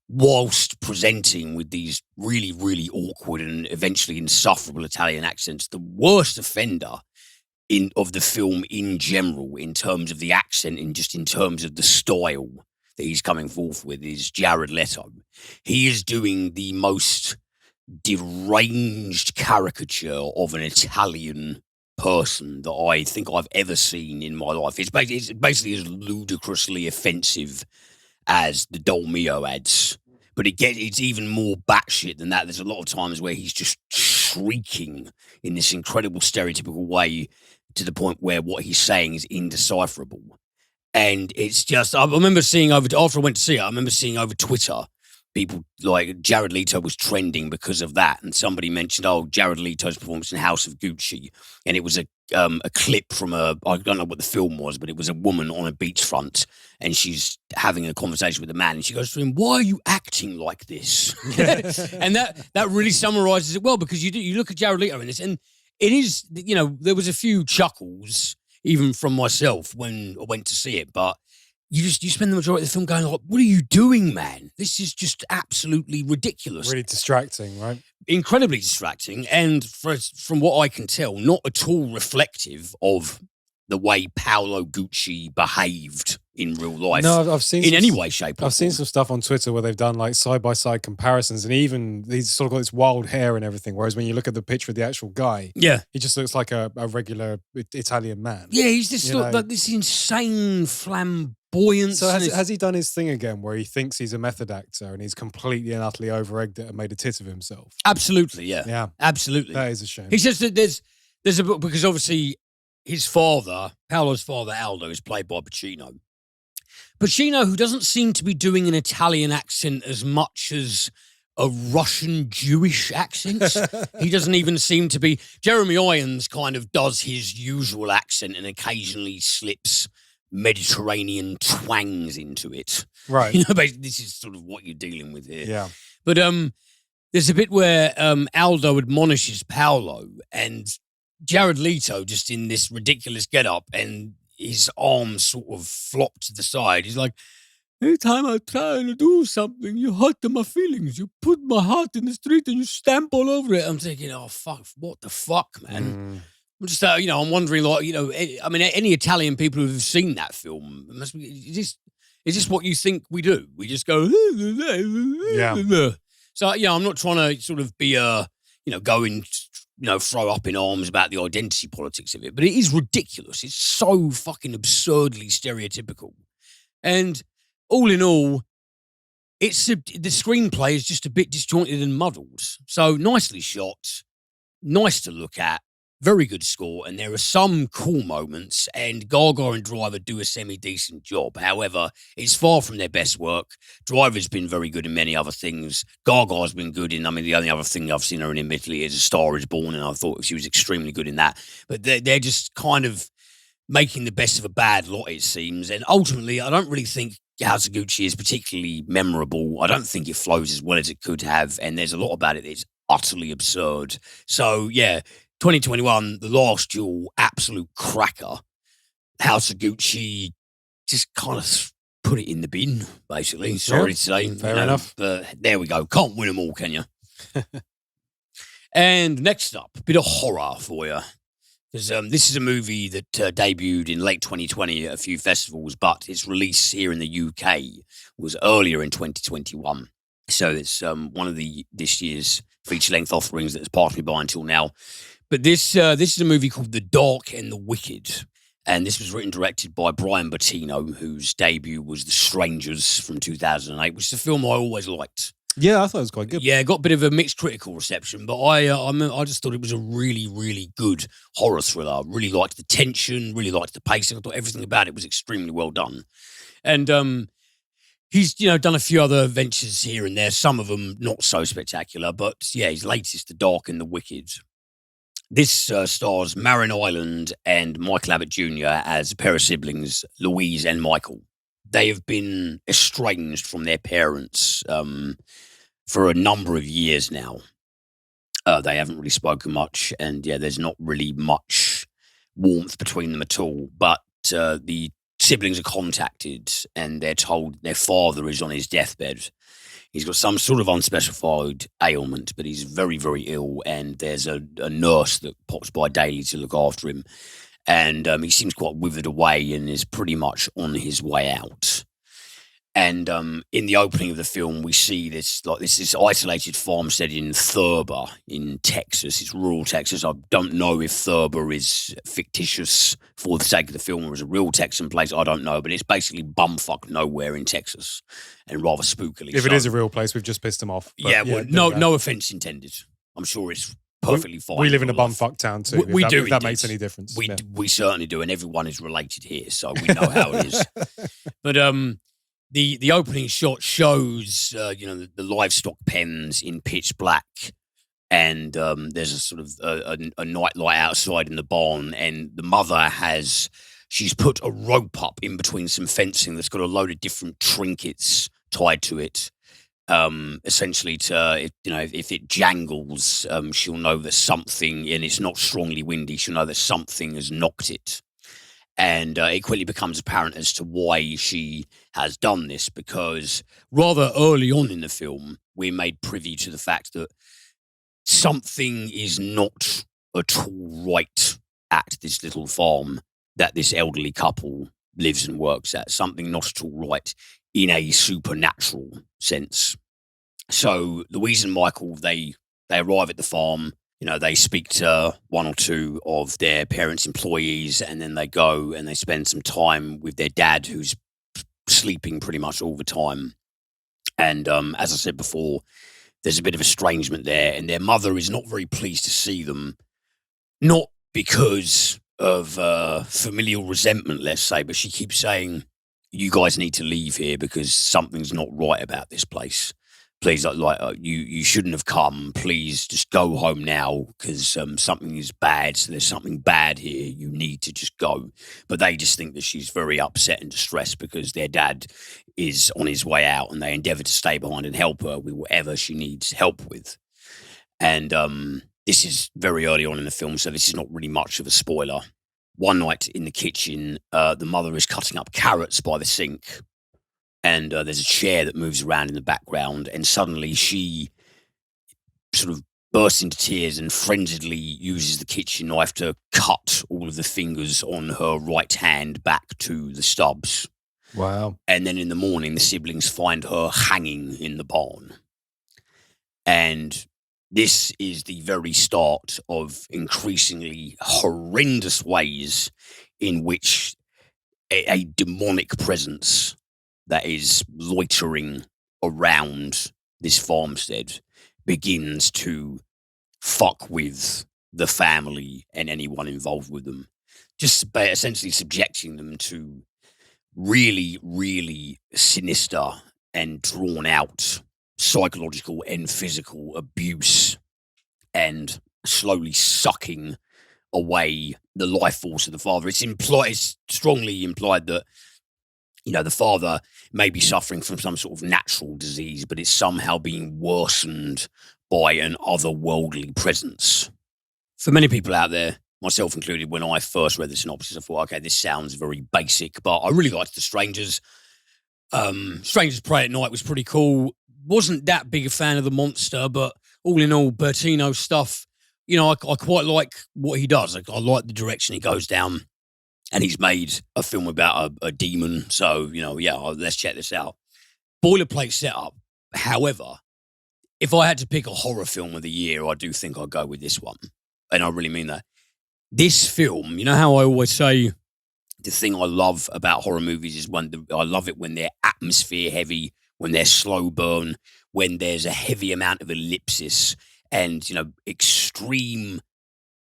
whilst presenting with these really, really awkward and eventually insufferable Italian accents. The worst offender of the film in general, in terms of the accent and just in terms of the style that he's coming forth with, is Jared Leto. He is doing the most deranged caricature of an Italian person that I think I've ever seen in my life. It's basically as ludicrously offensive as the Dolmio ads, but it's even more batshit than that. There's a lot of times where he's just shrieking in this incredible stereotypical way to the point where what he's saying is indecipherable. And it's just, I remember seeing after I went to see it, I remember seeing over Twitter people like Jared Leto was trending because of that, and somebody mentioned, Jared Leto's performance in House of Gucci, and it was a clip from I don't know what the film was, but it was a woman on a beachfront, and she's having a conversation with a man, and she goes to him, "Why are you acting like this?" And that really summarizes it well, because you look at Jared Leto in this, and it is, there was a few chuckles even from myself when I went to see it, but you spend the majority of the film going like, "What are you doing, man? This is just absolutely ridiculous." Really distracting, right? Incredibly distracting, and from what I can tell, not at all reflective of the way Paolo Gucci behaved in real life. No, I've seen in any way, shape, or form. I've seen some stuff on Twitter where they've done like side-by-side comparisons, and even he's sort of got this wild hair and everything, whereas when you look at the picture of the actual guy, he just looks like a regular Italian man. Yeah, he's just like this insane flamboyance. So has he done his thing again where he thinks he's a method actor and he's completely and utterly over-egged it and made a tit of himself? Absolutely, yeah. Yeah. Absolutely. That is a shame. He says that there's a book, because obviously his father, Paolo's father, Aldo, is played by Pacino. Pacino, who doesn't seem to be doing an Italian accent as much as a Russian Jewish accent. He doesn't even seem to be. Jeremy Irons kind of does his usual accent and occasionally slips Mediterranean twangs into it. Right. Basically, this is sort of what you're dealing with here. Yeah. But there's a bit where Aldo admonishes Paolo, and Jared Leto just in this ridiculous getup, and his arms sort of flop to the side. He's like, "Every time I try to do something, you hurt my feelings. You put my heart in the street and you stamp all over it." I'm thinking, oh, fuck, what the fuck, man? I'm just, I'm wondering, like, I mean, any Italian people who've seen that film, it must be, is this what you think we do? We just go, yeah. So, I'm not trying to sort of be, go and, throw up in arms about the identity politics of it, but it is ridiculous. It's so fucking absurdly stereotypical. And all in all, the screenplay is just a bit disjointed and muddled. So nicely shot, nice to look at, very good score, and there are some cool moments, and Gaga and Driver do a semi-decent job. However, it's far from their best work. Driver's been very good in many other things. Gaga's been good in, the only other thing I've seen her in admittedly is A Star Is Born, and I thought she was extremely good in that. But they're just kind of making the best of a bad lot, it seems. And ultimately, I don't really think House of Gucci is particularly memorable. I don't think it flows as well as it could have, and there's a lot about it that's utterly absurd. So, yeah, 2021, The Last Duel, absolute cracker. House of Gucci, just kind of put it in the bin, basically. Sorry to say. Fair enough. But there we go. Can't win them all, can you? And next up, a bit of horror for you. Because this is a movie that debuted in late 2020 at a few festivals, but its release here in the UK was earlier in 2021. So it's one of this year's feature-length offerings that's passed me by until now. But this is a movie called The Dark and the Wicked. And this was written and directed by Brian Bottino, whose debut was The Strangers from 2008, which is a film I always liked. Yeah, I thought it was quite good. Yeah, it got a bit of a mixed critical reception, but I just thought it was a really, really good horror thriller. Really liked the tension, really liked the pacing. I thought everything about it was extremely well done. And he's, done a few other ventures here and there, some of them not so spectacular, but yeah, his latest, The Dark and the Wicked. This stars Marin Island and Michael Abbott Jr. as a pair of siblings, Louise and Michael. They have been estranged from their parents for a number of years now. They haven't really spoken much, and yeah, there's not really much warmth between them at all. But the siblings are contacted, and they're told their father is on his deathbed. He's got some sort of unspecified ailment, but he's very, very ill, and there's a nurse that pops by daily to look after him. And he seems quite withered away and is pretty much on his way out. And in the opening of the film, we see this isolated farmstead in Thurber in Texas. It's rural Texas. I don't know if Thurber is fictitious for the sake of the film or is a real Texan place. I don't know, but it's basically bumfuck nowhere in Texas, and rather spookily. If it is a real place, we've just pissed them off. But yeah, no offense intended. I'm sure it's perfectly fine. We live in a bumfuck town too. We do. If that makes any difference. We certainly do, and everyone is related here, so we know how it is. But The opening shot shows, the livestock pens in pitch black, and there's a sort of a night light outside in the barn, and the mother she's put a rope up in between some fencing that's got a load of different trinkets tied to it. Essentially if it jangles, she'll know that something, and it's not strongly windy, she'll know that something has knocked it. And it quickly becomes apparent as to why she has done this, because rather early on in the film, we're made privy to the fact that something is not at all right at this little farm that this elderly couple lives and works at. Something not at all right in a supernatural sense. So Louise and Michael, they arrive at the farm. They speak to one or two of their parents' employees, and then they go and they spend some time with their dad, who's sleeping pretty much all the time. And as I said before, there's a bit of estrangement there, and their mother is not very pleased to see them, not because of familial resentment, let's say, but she keeps saying, you guys need to leave here because something's not right about this place. Please, you shouldn't have come. Please just go home now because something is bad. So there's something bad here. You need to just go. But they just think that she's very upset and distressed because their dad is on his way out, and they endeavour to stay behind and help her with whatever she needs help with. And this is very early on in the film, so this is not really much of a spoiler. One night in the kitchen, the mother is cutting up carrots by the sink. And there's a chair that moves around in the background, and suddenly she sort of bursts into tears and frenziedly uses the kitchen knife to cut all of the fingers on her right hand back to the stubs. Wow. And then in the morning, the siblings find her hanging in the barn. And this is the very start of increasingly horrendous ways in which a demonic presence that is loitering around this farmstead begins to fuck with the family and anyone involved with them, just by essentially subjecting them to really, really sinister and drawn out psychological and physical abuse, and slowly sucking away the life force of the father. It's strongly implied that the father may be suffering from some sort of natural disease, but it's somehow being worsened by an otherworldly presence. For many people out there, myself included, when I first read the synopsis, I thought, okay, this sounds very basic, but I really liked The Strangers. Strangers Pray at Night was pretty cool. Wasn't that big a fan of the monster, but all in all, Bertino's stuff, I quite like what he does. I like the direction he goes down. And he's made a film about a demon. So, let's check this out. Boilerplate setup. However, if I had to pick a horror film of the year, I do think I'd go with this one. And I really mean that. This film, you know how I always say the thing I love about horror movies is I love it when they're atmosphere heavy, when they're slow burn, when there's a heavy amount of ellipsis and, extreme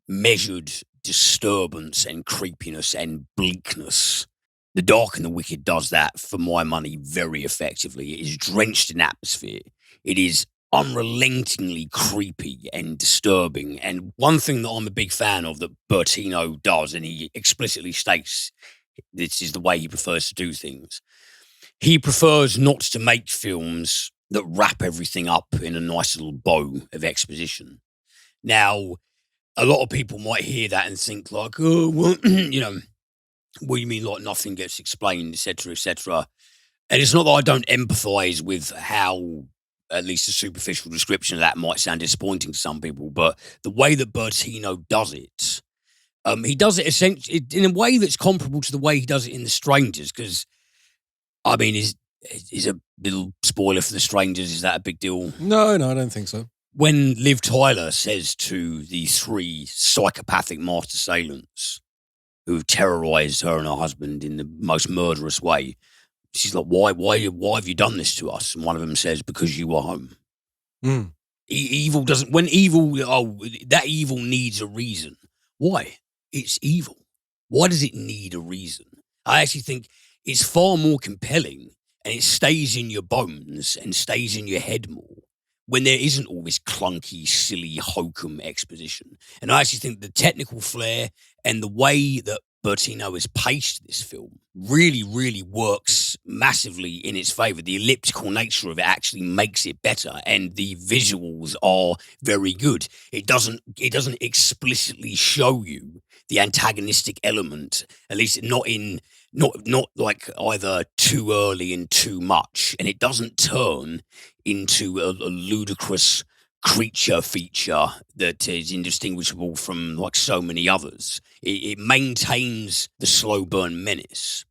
measured disturbance and creepiness and bleakness. The Dark and the Wicked does that, for my money, very effectively. It is drenched in atmosphere. It is unrelentingly creepy and disturbing. And one thing that I'm a big fan of that Bertino does, and he explicitly states this is the way he prefers to do things, he prefers not to make films that wrap everything up in a nice little bow of exposition. Now, a lot of people might hear that and think like, oh, well, what do you mean like nothing gets explained, etc., etc. And it's not that I don't empathise with how, at least a superficial description of that might sound disappointing to some people, but the way that Bertino does it, he does it essentially in a way that's comparable to the way he does it in The Strangers, because, I mean, is a little spoiler for The Strangers, is that a big deal? No, I don't think so. When Liv Tyler says to the three psychopathic master assailants who've terrorized her and her husband in the most murderous way, she's like, why have you done this to us? And one of them says, because you were home. Mm. Evil doesn't, that evil needs a reason. Why? It's evil. Why does it need a reason? I actually think it's far more compelling and it stays in your bones and stays in your head more when there isn't all this clunky, silly, hokum exposition. And I actually think the technical flair and the way that Bertino has paced this film really, really works massively in its favor. The elliptical nature of it actually makes it better, and the visuals are very good. It doesn't explicitly show you the antagonistic element, at least not like either too early and too much, and it doesn't turn into a ludicrous creature feature that is indistinguishable from like so many others. It maintains the slow burn menace.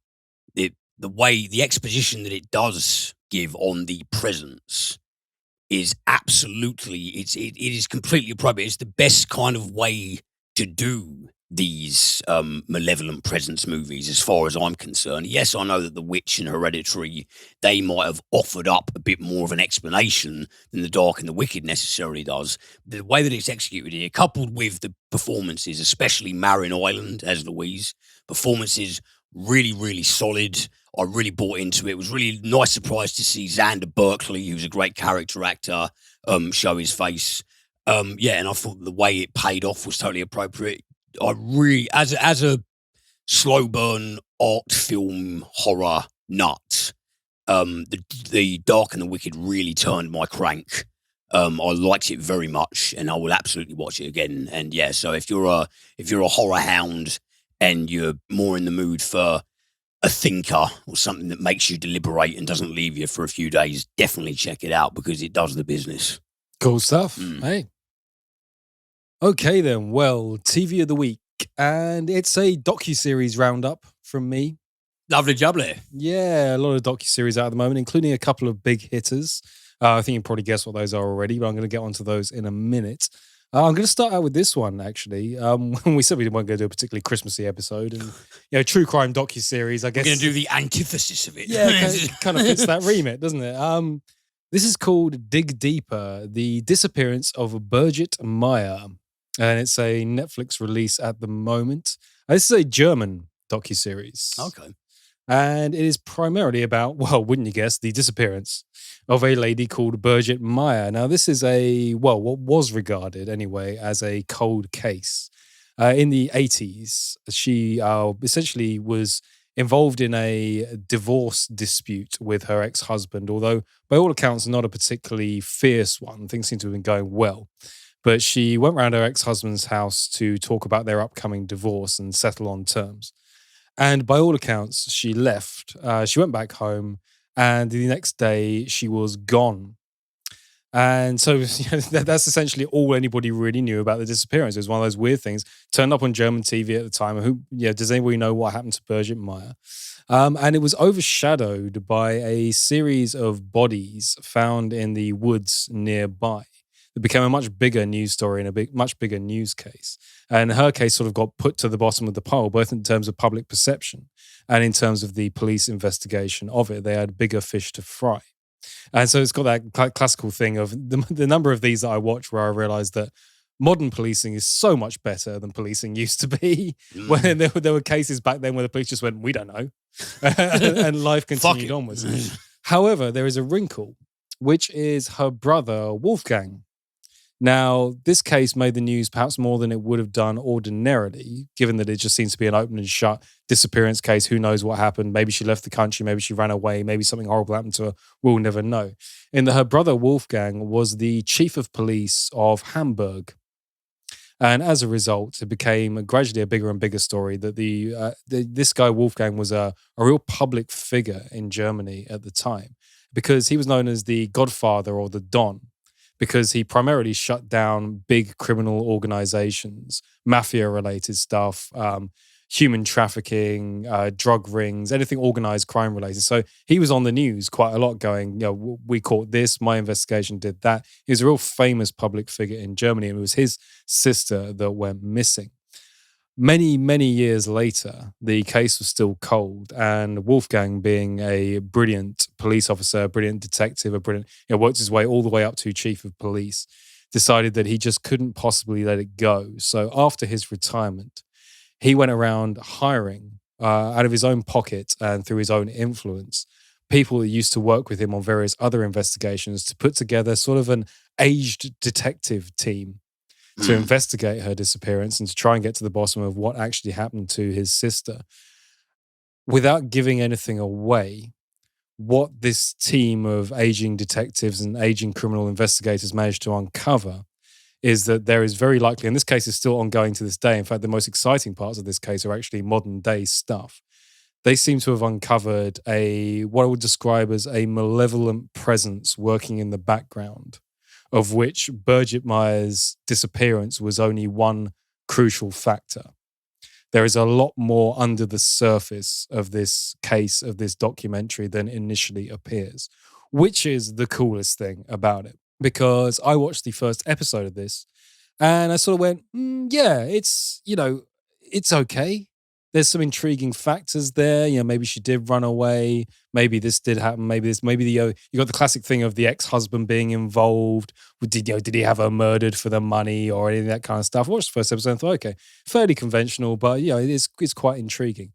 The exposition that it does give on the presence is absolutely, it is completely appropriate. It's the best kind of way to do these malevolent presence movies as far as I'm concerned. Yes, I know that The Witch and Hereditary, they might have offered up a bit more of an explanation than The Dark and the Wicked necessarily does. The way that it's executed here, coupled with the performances, especially Marin Island as Louise, performances really, really solid. I really bought into it. It was really nice surprise to see Xander Berkeley, who's a great character actor, show his face. And I thought the way it paid off was totally appropriate. I really, as a slow burn art film horror nut, the Dark and the Wicked really turned my crank. I liked it very much, and I will absolutely watch it again. And yeah, so if you're a horror hound and you're more in the mood for a thinker or something that makes you deliberate and doesn't leave you for a few days, definitely check it out because it does the business. Cool stuff. Hey. Okay then, well, TV of the week, and it's a docu-series roundup from me. Lovely jubbly. Yeah, a lot of docu-series out at the moment, including a couple of big hitters. I think you can probably guess what those are already, but I'm going to get onto those in a minute. I'm going to start out with this one, actually. We said we weren't going to do a particularly Christmassy episode, and true crime docu-series, I guess. We're going to do the antithesis of it. Yeah, it kind of fits that remit, doesn't it? This is called Dig Deeper, The Disappearance of Birgit Meier. And it's a Netflix release at the moment. This is a German docuseries. Okay. And it is primarily about, well, wouldn't you guess, the disappearance of a lady called Birgit Meier. Now, this is what was regarded anyway as a cold case. In the 80s, she essentially was involved in a divorce dispute with her ex-husband, although by all accounts, not a particularly fierce one. Things seem to have been going well. But she went round her ex-husband's house to talk about their upcoming divorce and settle on terms. And by all accounts, she left. She went back home, and the next day she was gone. And so that's essentially all anybody really knew about the disappearance. It was one of those weird things. Turned up on German TV at the time. Does anybody know what happened to Birgit Meier? And it was overshadowed by a series of bodies found in the woods nearby. It became a much bigger news story and much bigger news case. And her case sort of got put to the bottom of the pile, both in terms of public perception and in terms of the police investigation of it. They had bigger fish to fry. And so it's got that classical thing of the number of these that I watch where I realized that modern policing is so much better than policing used to be. When there were cases back then where the police just went, we don't know. And life continued onwards. However, there is a wrinkle, which is her brother, Wolfgang. Now, this case made the news perhaps more than it would have done ordinarily, given that it just seems to be an open and shut disappearance case. Who knows what happened? Maybe she left the country, maybe she ran away, maybe something horrible happened to her. We'll never know. In that her brother Wolfgang was the chief of police of Hamburg. And as a result, it became gradually a bigger and bigger story that this guy Wolfgang was a real public figure in Germany at the time, because he was known as the Godfather or the Don, because he primarily shut down big criminal organizations, mafia-related stuff, human trafficking, drug rings, anything organized crime related. So he was on the news quite a lot going, we caught this, my investigation did that. He was a real famous public figure in Germany, and it was his sister that went missing. Many, many years later, the case was still cold, and Wolfgang, being a brilliant police officer, a brilliant detective, worked his way all the way up to chief of police, decided that he just couldn't possibly let it go. So after his retirement, he went around hiring out of his own pocket and through his own influence, people that used to work with him on various other investigations to put together sort of an aged detective team to investigate her disappearance and to try and get to the bottom of what actually happened to his sister. Without giving anything away, what this team of aging detectives and aging criminal investigators managed to uncover is that there is very likely, and this case is still ongoing to this day. In fact, the most exciting parts of this case are actually modern day stuff. They seem to have uncovered what I would describe as a malevolent presence working in the background, of which Birgit Meier's disappearance was only one crucial factor. There is a lot more under the surface of this case, of this documentary, than initially appears, which is the coolest thing about it. Because I watched the first episode of this and I sort of went, yeah, it's okay. There's some intriguing factors there. Maybe she did run away. Maybe this did happen. Maybe you got the classic thing of the ex-husband being involved. Did he have her murdered for the money or any of that kind of stuff? I watched the first episode and thought, okay, fairly conventional, but it's quite intriguing.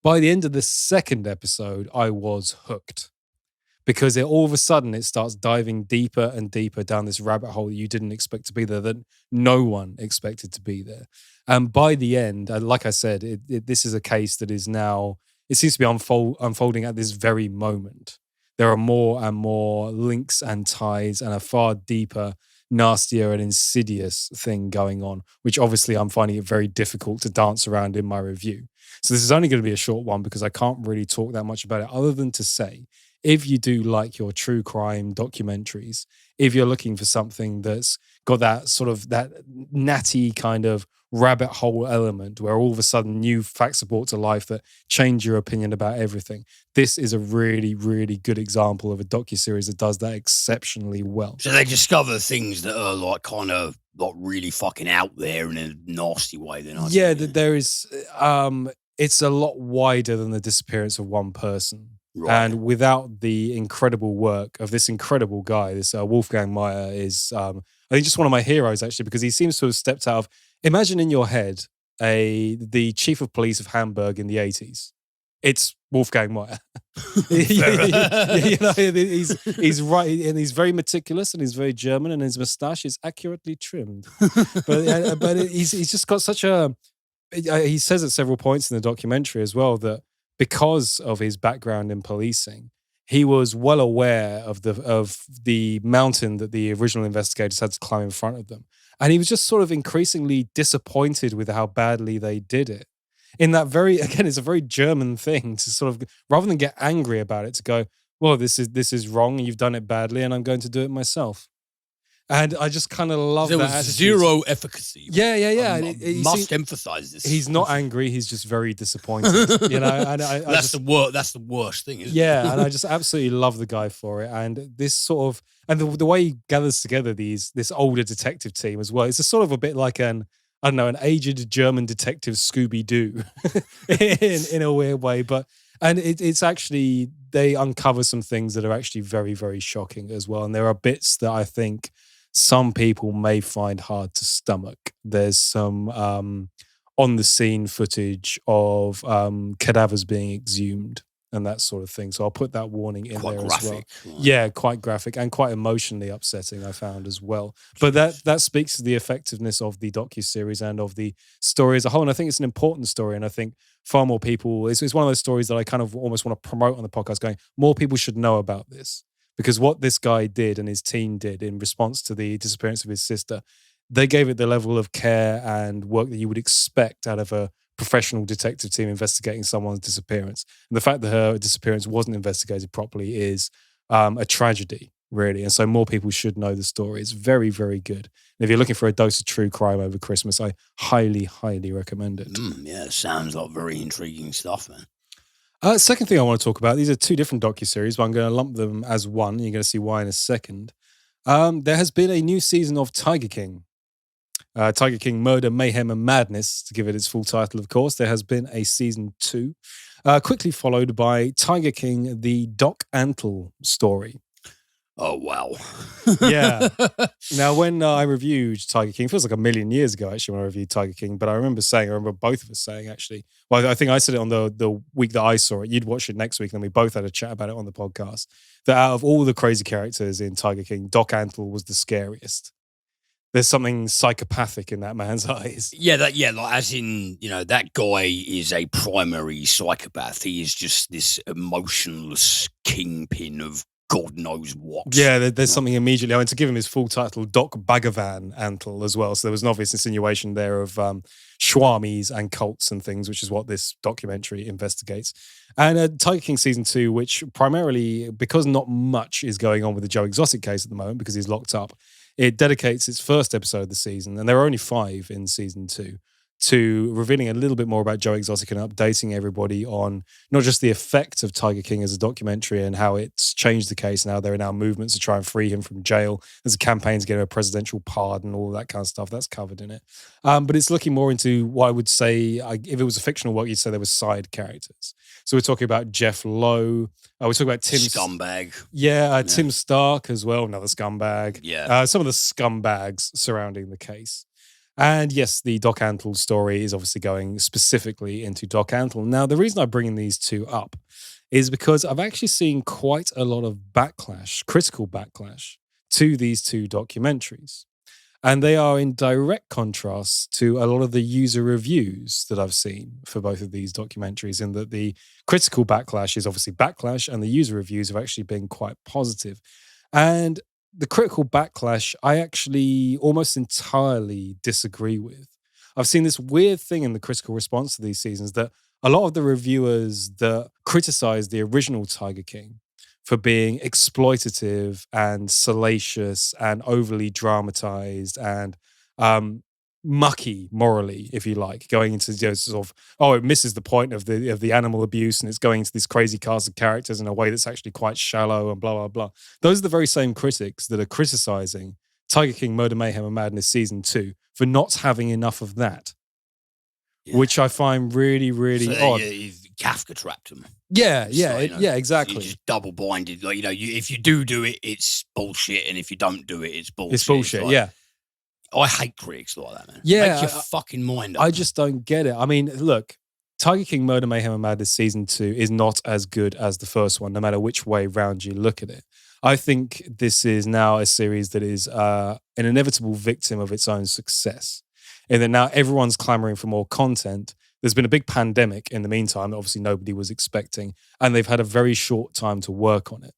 By the end of the second episode, I was hooked. Because all of a sudden it starts diving deeper and deeper down this rabbit hole that you didn't expect to be there, that no one expected to be there. And by the end, like I said, this is a case that is now, it seems to be unfolding at this very moment. There are more and more links and ties and a far deeper, nastier and insidious thing going on, which obviously I'm finding it very difficult to dance around in my review. So this is only going to be a short one because I can't really talk that much about it other than to say, if you do like your true crime documentaries, if you're looking for something that's got that sort of that natty kind of rabbit hole element where all of a sudden new facts are brought to life that change your opinion about everything, this is a really, really good example of a docuseries that does that exceptionally well. So they discover things that are like kind of like really fucking out there in a nasty way. Then there is. It's a lot wider than the disappearance of one person. Right. And without the incredible work of this incredible guy, this Wolfgang Meyer is, I think, just one of my heroes, actually, because he seems to have stepped out of, imagine in your head the chief of police of Hamburg in the 80s. It's Wolfgang Meyer. He's right, and he's very meticulous, and he's very German, and his moustache is accurately trimmed. But he's just got such a, he says at several points in the documentary as well that because of his background in policing, he was well aware of the mountain that the original investigators had to climb in front of them. And he was just sort of increasingly disappointed with how badly they did it. In that it's a very German thing to sort of, rather than get angry about it, to go, well, this is wrong, you've done it badly, and I'm going to do it myself. And I just kind of love that attitude. There was zero efficacy. Yeah. I must emphasize this. He's not angry. He's just very disappointed. And that's the worst thing, isn't it? Yeah, and I just absolutely love the guy for it. And this sort of, and the way he gathers together this older detective team as well. It's a sort of a bit like an aged German detective Scooby-Doo in a weird way. And it's actually, they uncover some things that are actually very, very shocking as well. And there are bits that I think some people may find hard to stomach. There's some on the scene footage of cadavers being exhumed and that sort of thing. So I'll put that warning in quite there graphic, as well. right? Yeah, quite graphic and quite emotionally upsetting, I found as well. But that speaks to the effectiveness of the docuseries and of the story as a whole. And I think it's an important story. And I think far more people, it's one of those stories that I kind of almost want to promote on the podcast, going, more people should know about this. Because what this guy did and his team did in response to the disappearance of his sister, they gave it the level of care and work that you would expect out of a professional detective team investigating someone's disappearance. And the fact that her disappearance wasn't investigated properly is a tragedy, really. And so more people should know the story. It's very, very good. And if you're looking for a dose of true crime over Christmas, I highly, highly recommend it. Yeah, sounds like very intriguing stuff, man. Second thing I want to talk about, these are two different docuseries, but I'm going to lump them as one. You're going to see why in a second. There has been a new season of Tiger King. Tiger King Murder, Mayhem and Madness, to give it its full title, of course. There has been a season 2, quickly followed by Tiger King, the Doc Antle story. Oh, wow. Yeah. Now, when I reviewed Tiger King, it feels like a million years ago, actually, when I reviewed Tiger King, but I remember both of us saying, actually, well, I think I said it on the week that I saw it. You'd watch it next week, and we both had a chat about it on the podcast, that out of all the crazy characters in Tiger King, Doc Antle was the scariest. There's something psychopathic in that man's eyes. Like as in, that guy is a primary psychopath. He is just this emotionless kingpin of God knows what. Yeah, there's something immediately. I mean, to give him his full title, Doc Bhagavan Antle as well. So there was an obvious insinuation there of swamis and cults and things, which is what this documentary investigates. And Tiger King Season 2, which primarily, because not much is going on with the Joe Exotic case at the moment because he's locked up, it dedicates its first episode of the season, and there are only 5 in Season 2, to revealing a little bit more about Joe Exotic and updating everybody on not just the effect of Tiger King as a documentary and how it's changed the case. Now there are now movements to try and free him from jail. There's a campaign to get him a presidential pardon, all that kind of stuff. That's covered in it. But it's looking more into what I would say, if it was a fictional work, you'd say there were side characters. So we're talking about Jeff Lowe. We're talking about Tim... Scumbag. Yeah, Tim Stark as well, another scumbag. Yeah. Some of the scumbags surrounding the case. And yes, the Doc Antle story is obviously going specifically into Doc Antle. Now, the reason I'm bringing these two up is because I've actually seen quite a lot of backlash, critical backlash, to these two documentaries. And they are in direct contrast to a lot of the user reviews that I've seen for both of these documentaries, in that the critical backlash is obviously backlash and the user reviews have actually been quite positive. And the critical backlash, I actually almost entirely disagree with. I've seen this weird thing in the critical response to these seasons that a lot of the reviewers that criticize the original Tiger King for being exploitative and salacious and overly dramatized and mucky morally, if you like, going into sort of, it misses the point of the animal abuse, and it's going into this crazy cast of characters in a way that's actually quite shallow and blah, blah, blah. Those are the very same critics that are criticizing Tiger King, Murder, Mayhem and Madness Season 2 for not having enough of that, which I find really, really odd. Kafka trapped them. Yeah, exactly. You're just double blinded. Like, if you do it, it's bullshit, and if you don't do it, it's bullshit. It's bullshit, like, I hate critics like that, man. Yeah. Make your fucking mind up. I just don't get it. I mean, look, Tiger King, Murder, Mayhem and Madness Season 2 is not as good as the first one, no matter which way round you look at it. I think this is now a series that is an inevitable victim of its own success. And that now everyone's clamoring for more content. There's been a big pandemic in the meantime that obviously nobody was expecting, and they've had a very short time to work on it.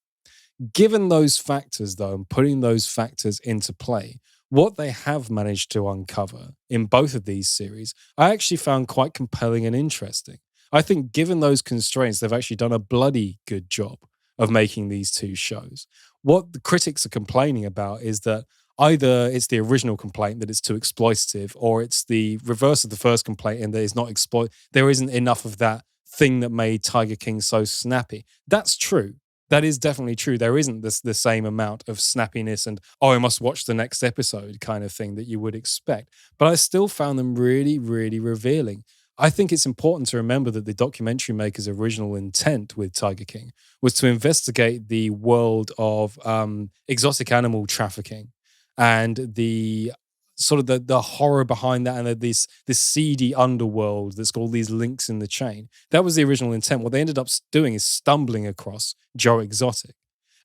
Given those factors, though, and putting those factors into play, what they have managed to uncover in both of these series, I actually found quite compelling and interesting. I think given those constraints, they've actually done a bloody good job of making these two shows. What the critics are complaining about is that either it's the original complaint that it's too exploitative, or it's the reverse of the first complaint in that it's not there isn't enough of that thing that made Tiger King so snappy. That's true. That is definitely true. There isn't the same amount of snappiness and, I must watch the next episode kind of thing that you would expect. But I still found them really, really revealing. I think it's important to remember that the documentary maker's original intent with Tiger King was to investigate the world of exotic animal trafficking and the sort of the horror behind that, and this seedy underworld that's got all these links in the chain. That was the original intent. What they ended up doing is stumbling across Joe Exotic.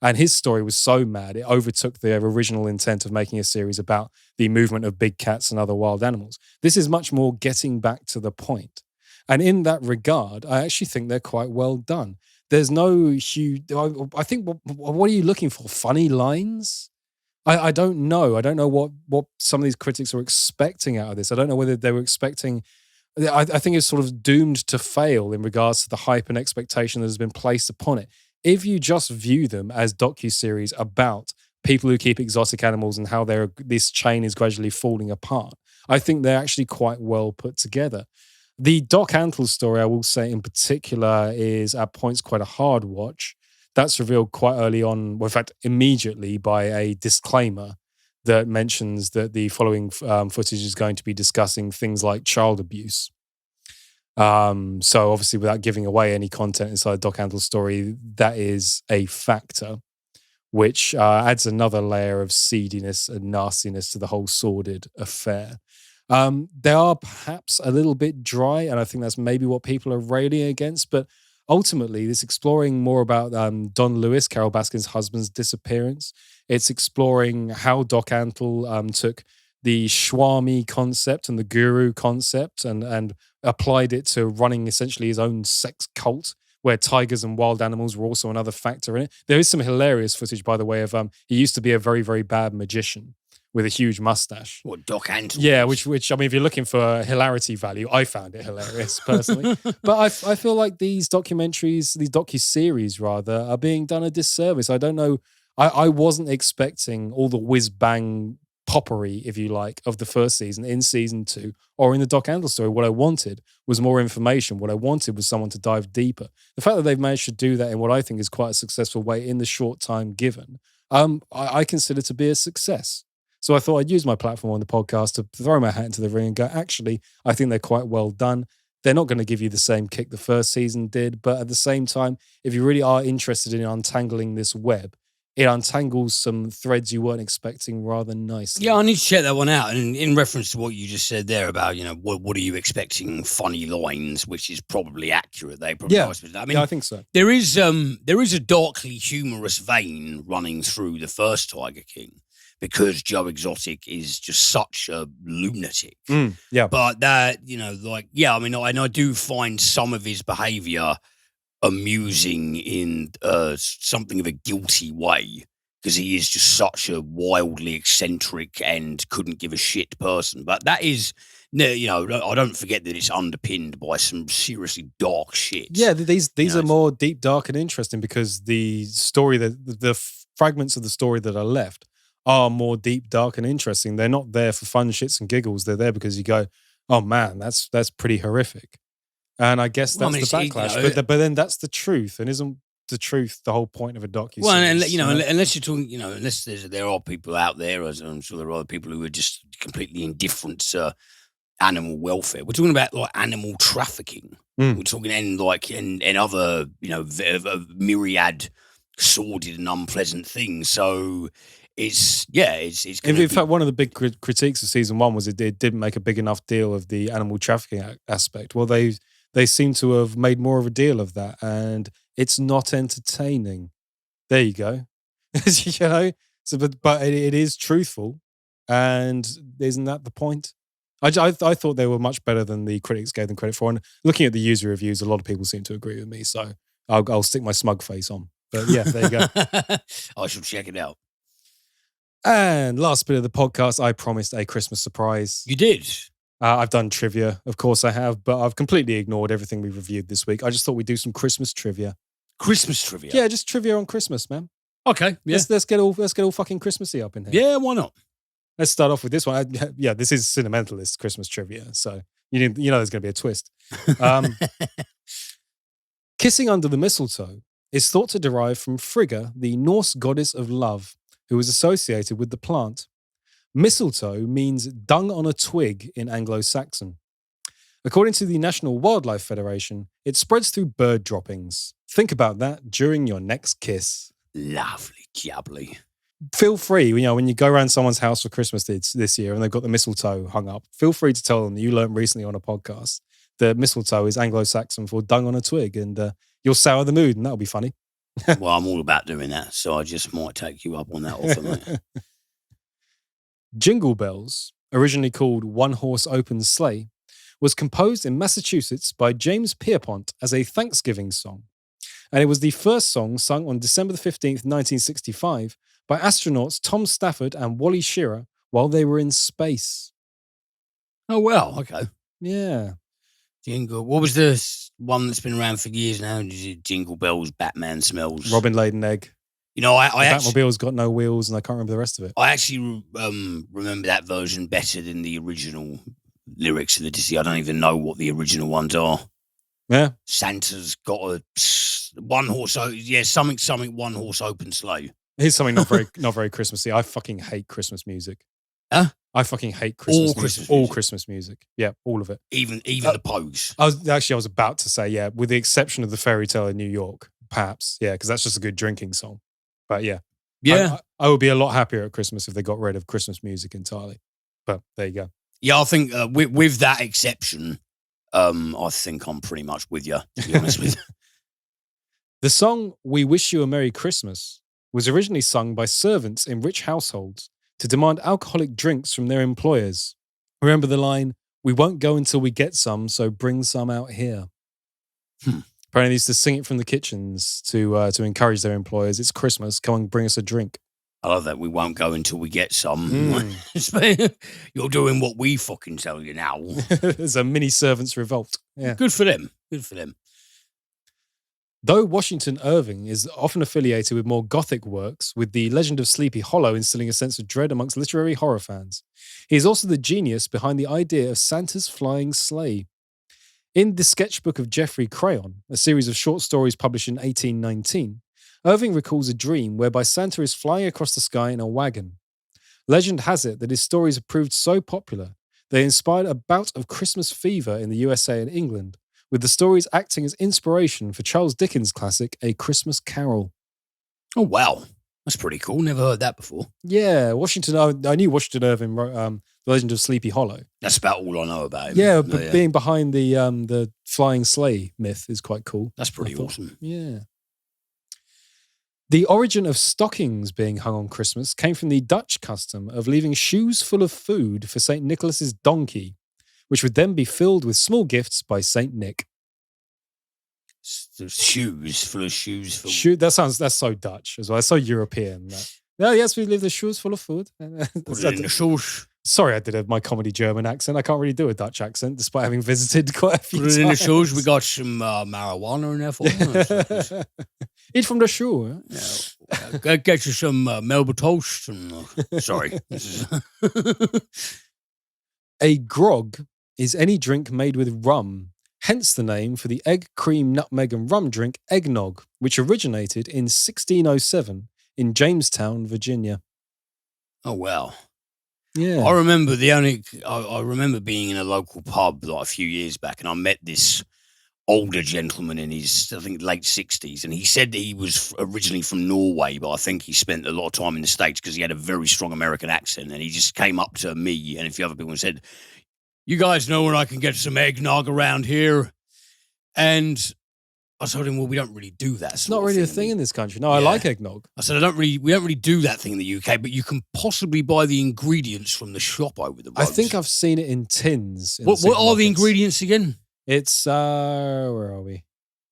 And his story was so mad, it overtook their original intent of making a series about the movement of big cats and other wild animals. This is much more getting back to the point. And in that regard, I actually think they're quite well done. There's no huge... I think, what are you looking for? Funny lines? I don't know. I don't know what some of these critics are expecting out of this. I don't know whether they were expecting... I think it's sort of doomed to fail in regards to the hype and expectation that has been placed upon it. If you just view them as docuseries about people who keep exotic animals and how this chain is gradually falling apart, I think they're actually quite well put together. The Doc Antle story, I will say in particular, is at points quite a hard watch. That's revealed quite early on, well, in fact, immediately, by a disclaimer that mentions that the following footage is going to be discussing things like child abuse. So obviously, without giving away any content inside Doc Antle's story, that is a factor. which adds another layer of seediness and nastiness to the whole sordid affair. They are perhaps a little bit dry, and I think that's maybe what people are railing against, but ultimately, it's exploring more about Don Lewis, Carol Baskin's husband's disappearance. It's exploring how Doc Antle took the Swami concept and the guru concept and applied it to running essentially his own sex cult, where tigers and wild animals were also another factor in it. There is some hilarious footage, by the way, of he used to be a very, very bad magician with a huge mustache. What, Doc Antle? Yeah, which I mean, if you're looking for hilarity value, I found it hilarious personally. But I feel like these documentaries, these docu-series rather, are being done a disservice. I don't know. I wasn't expecting all the whiz-bang poppery, if you like, of the first season in season 2 or in the Doc Antle story. What I wanted was more information. What I wanted was someone to dive deeper. The fact that they've managed to do that in what I think is quite a successful way in the short time given, I consider to be a success. So I thought I'd use my platform on the podcast to throw my hat into the ring and go, actually, I think they're quite well done. They're not going to give you the same kick the first season did, but at the same time, if you really are interested in untangling this web, it untangles some threads you weren't expecting rather nicely. Yeah, I need to check that one out. And in reference to what you just said there about, what are you expecting? Funny lines, which is probably accurate. They probably I mean, I think so. There is a darkly humorous vein running through the first Tiger King, because Joe Exotic is just such a lunatic. Yeah. But that, I mean, and I do find some of his behavior amusing in something of a guilty way, because he is just such a wildly eccentric and couldn't give a shit person. But that is, I don't forget that it's underpinned by some seriously dark shit. Yeah, these are more deep, dark, and interesting because the story the fragments of the story that are left are more deep, dark, and interesting. They're not there for fun shits and giggles. They're there because you go, oh man, that's pretty horrific. And I guess that's the backlash. But then that's the truth. And isn't the truth the whole point of a docuseries? Well, unless you're talking, unless there are people out there, as I'm sure there are other people who are just completely indifferent to animal welfare. We're talking about like animal trafficking. We're talking and other, myriad sordid and unpleasant things. So it's in fact, one of the big critiques of season 1 was it didn't make a big enough deal of the animal trafficking aspect. Well, they seem to have made more of a deal of that, and it's not entertaining. There you go. So, but it is truthful, and isn't that the point? I thought they were much better than the critics gave them credit for. And looking at the user reviews, a lot of people seem to agree with me. So I'll stick my smug face on. But yeah, there you go. I should check it out. And last bit of the podcast, I promised a Christmas surprise. You did. I've done trivia, of course I have, but I've completely ignored everything we've reviewed this week. I just thought we'd do some Christmas trivia. Christmas trivia? Yeah, just trivia on Christmas, man. Okay, yeah. Let's get all fucking Christmassy up in here. Yeah, why not? Let's start off with this one. Yeah, this is Cinementalist Christmas trivia, so you know there's going to be a twist. Kissing under the mistletoe is thought to derive from Frigga, the Norse goddess of love, who was associated with the plant. Mistletoe means dung on a twig in Anglo-Saxon. According to the National Wildlife Federation, it spreads through bird droppings. Think about that during your next kiss. Lovely jubbly. Feel free, when you go around someone's house for Christmas this year and they've got the mistletoe hung up, feel free to tell them that you learned recently on a podcast that mistletoe is Anglo-Saxon for dung on a twig, and you'll sour the mood, and that'll be funny. Well, I'm all about doing that, so I just might take you up on that offer, mate. Jingle Bells, originally called One Horse Open Sleigh, was composed in Massachusetts by James Pierpont as a Thanksgiving song. And it was the first song sung on December the 15th, 1965 by astronauts Tom Stafford and Wally Schirra while they were in space. Oh, well, okay. Yeah. Jingle. What was the one that's been around for years now? Jingle Bells, Batman Smells. Robin laid an egg. Batmobile's got no wheels, and I can't remember the rest of it. I actually remember that version better than the original lyrics of the Disney. I don't even know what the original ones are. Yeah. Santa's got a one horse. Something one horse open sleigh. Here's something not very Christmassy. I fucking hate Christmas music. Huh? I fucking hate Christmas music. All Christmas music. Yeah, all of it. Even the Pogues. I was about to say, yeah, with the exception of the Fairy Tale in New York, perhaps. Yeah, because that's just a good drinking song. But yeah, Yeah. I would be a lot happier at Christmas if they got rid of Christmas music entirely. But there you go. Yeah, I think with that exception, I think I'm pretty much with you, to be honest with you. The song We Wish You a Merry Christmas was originally sung by servants in rich households to demand alcoholic drinks from their employers. Remember the line, "We won't go until we get some, so bring some out here." Apparently they used to sing it from the kitchens to encourage their employers. It's Christmas, come on, bring us a drink. I love that. We won't go until we get some. You're doing what we fucking tell you now. There's a mini servants revolt. Yeah. Good for them. Good for them. Though Washington Irving is often affiliated with more gothic works, with The Legend of Sleepy Hollow instilling a sense of dread amongst literary horror fans, he is also the genius behind the idea of Santa's flying sleigh. In The Sketchbook of Geoffrey Crayon, a series of short stories published in 1819, Irving recalls a dream whereby Santa is flying across the sky in a wagon. Legend has it that his stories have proved so popular, they inspired a bout of Christmas fever in the USA and England, with the stories acting as inspiration for Charles Dickens' classic A Christmas Carol. Oh, wow. That's pretty cool. Never heard that before. Yeah, I knew Washington Irving wrote The Legend of Sleepy Hollow. That's about all I know about him. Yeah, but being behind the flying sleigh myth is quite cool. That's pretty awesome. Yeah. The origin of stockings being hung on Christmas came from the Dutch custom of leaving shoes full of food for St. Nicholas's donkey, which would then be filled with small gifts by St. Nick. Shoes full of shoes. That's so Dutch as well. It's so European. Yes, we leave the shoes full of food. Put it in the sauce. Sorry, I did my comedy German accent. I can't really do a Dutch accent, despite having visited quite a few times. Put it in the sauce. We got some marijuana in there for you. Eat from the shoe. Yeah. Get you some Melba toast. And, sorry. A grog is any drink made with rum, hence the name for the egg, cream, nutmeg and rum drink eggnog, which originated in 1607 in Jamestown, Virginia. Oh, wow. Yeah. I remember I remember being in a local pub like a few years back, and I met this older gentleman in his, I think, late 60s, and he said that he was originally from Norway, but I think he spent a lot of time in the States because he had a very strong American accent, and he just came up to me and a few other people and said, "You guys know where I can get some eggnog around here?" And I told him, "Well, we don't really do that. It's not really a thing in this country." No, yeah. I like eggnog. I said, we don't really do that thing in the UK, but you can possibly buy the ingredients from the shop over the road. I think I've seen it in tins. What are the ingredients again? It's, where are we?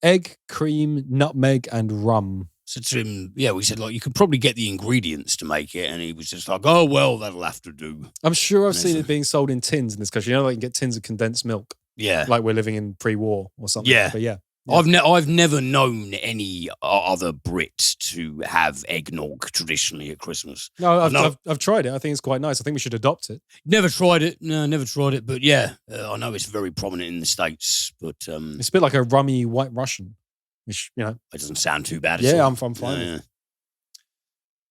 Egg, cream, nutmeg, and rum. So to him, we said, you could probably get the ingredients to make it. And he was just like, "Oh, well, that'll have to do." I'm sure I've seen it being sold in tins in this country. You know, you can get tins of condensed milk. Yeah. Like we're living in pre-war or something. Yeah. But yeah. I've never known any other Brits to have eggnog traditionally at Christmas. No, I've tried it. I think it's quite nice. I think we should adopt it. Never tried it. No, never tried it. But yeah, I know it's very prominent in the States. But it's a bit like a rummy White Russian, which, it doesn't sound too bad. Yeah, I'm fine with it.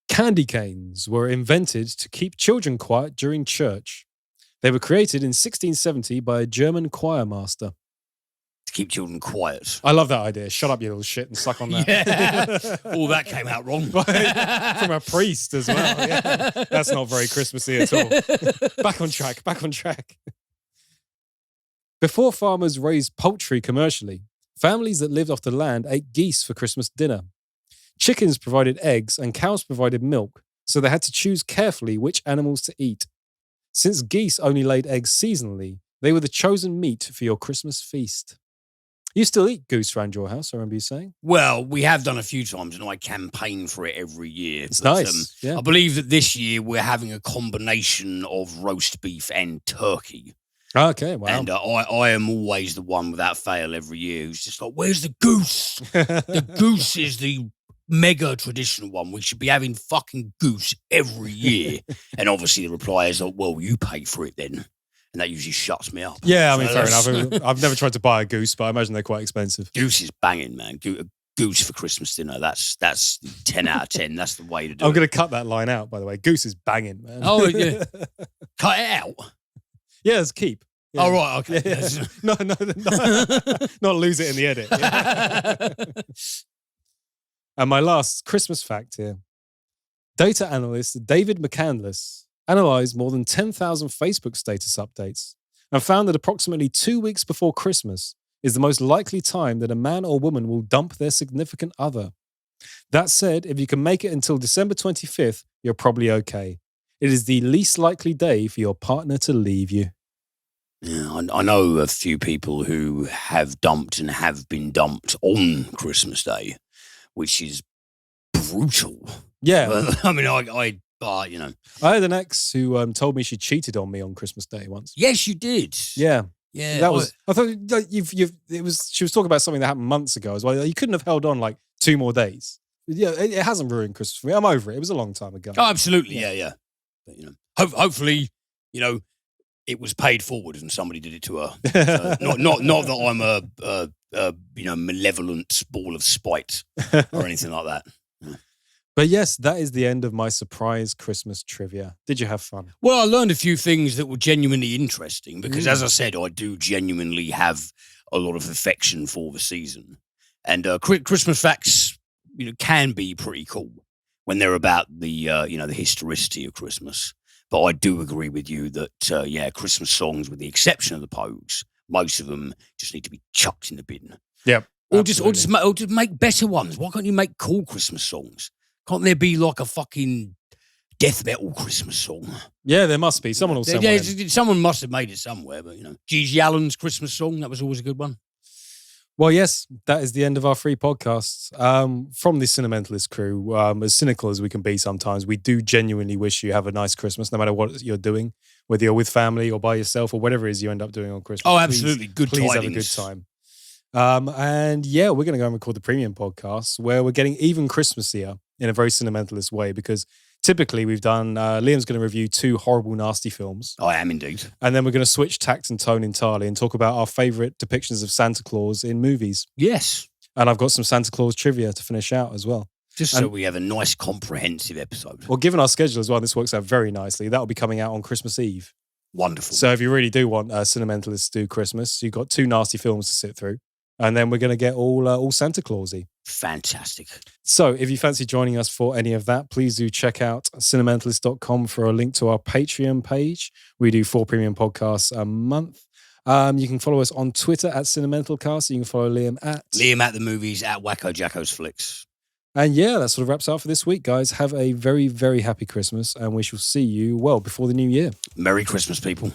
Candy canes were invented to keep children quiet during church. They were created in 1670 by a German choir master. To keep children quiet. I love that idea. Shut up, you little shit, and suck on that. Yeah. Oh, that came out wrong. From a priest as well. Yeah. That's not very Christmassy at all. Back on track. Before farmers raised poultry commercially, families that lived off the land ate geese for Christmas dinner. Chickens provided eggs and cows provided milk, so they had to choose carefully which animals to eat. Since geese only laid eggs seasonally, they were the chosen meat for your Christmas feast. You still eat goose around your house, I remember you saying? Well, we have done a few times, and I campaign for it every year. It's nice. I believe that this year we're having a combination of roast beef and turkey. Okay, wow. And I am always the one without fail every year who's just like, "Where's the goose?" The goose is the mega traditional one. We should be having fucking goose every year. And obviously the reply is, "Oh, well, you pay for it then." And that usually shuts me up. Yeah, I mean, fair enough. I've never tried to buy a goose, but I imagine they're quite expensive. Goose is banging, man. Goose for Christmas dinner. That's 10 out of 10. That's the way to do it. I'm going to cut that line out, by the way. Goose is banging, man. Oh, yeah. Cut it out? Yeah, it's keep. Yeah. Oh, right, okay. Yeah. No, not lose it in the edit. Yeah. And my last Christmas fact here. Data analyst David McCandless analyzed more than 10,000 Facebook status updates and found that approximately 2 weeks before Christmas is the most likely time that a man or woman will dump their significant other. That said, if you can make it until December 25th, you're probably okay. It is the least likely day for your partner to leave you. Yeah, I know a few people who have dumped and have been dumped on Christmas Day, which is brutal. Yeah. I mean, you know. I had an ex who told me she cheated on me on Christmas Day once. Yes, you did. Yeah. Yeah. That was, I thought like, she was talking about something that happened months ago as well. You couldn't have held on like 2 more days. Yeah, it hasn't ruined Christmas for me. I'm over it. It was a long time ago. Oh, absolutely. Yeah. But, you know, hopefully, you know, it was paid forward and somebody did it to her. Not that I'm a malevolent ball of spite or anything like that. Yeah. But yes, that is the end of my surprise Christmas trivia. Did you have fun? Well, I learned a few things that were genuinely interesting because, as I said, I do genuinely have a lot of affection for the season. And Christmas facts, you know, can be pretty cool when they're about the the historicity of Christmas. But I do agree with you that Christmas songs, with the exception of the Pogues, most of them just need to be chucked in the bin. Yep. Or just make better ones. Why can't you make cool Christmas songs? Can't there be like a fucking death metal Christmas song? Yeah, there must be. Someone will send one in. Someone must have made it somewhere, but, you know. Gigi Allen's Christmas song, that was always a good one. Well, yes, that is the end of our free podcasts. From the Cinementalist crew, as cynical as we can be sometimes, we do genuinely wish you have a nice Christmas, no matter what you're doing, whether you're with family or by yourself or whatever it is you end up doing on Christmas. Oh, absolutely. Please have a good time. And yeah, we're going to go and record the premium podcast where we're getting even Christmassier in a very Cinementalist way, because typically we've done, Liam's going to review 2 horrible, nasty films. I am indeed. And then we're going to switch tact and tone entirely and talk about our favourite depictions of Santa Claus in movies. Yes. And I've got some Santa Claus trivia to finish out as well. So we have a nice comprehensive episode. Well, given our schedule as well, this works out very nicely. That'll be coming out on Christmas Eve. Wonderful. So if you really do want Cinementalists to do Christmas, you've got 2 nasty films to sit through. And then we're going to get all Santa Clausy. Fantastic. So if you fancy joining us for any of that, please do check out cinementalist.com for a link to our Patreon page. We do 4 premium podcasts a month. You can follow us on Twitter at Cinementalcast. You can follow Liam at the Movies at Wacko Jacko's Flicks. And yeah, that sort of wraps up for this week, guys. Have a very, very happy Christmas, and we shall see you well before the new year. Merry Christmas, people.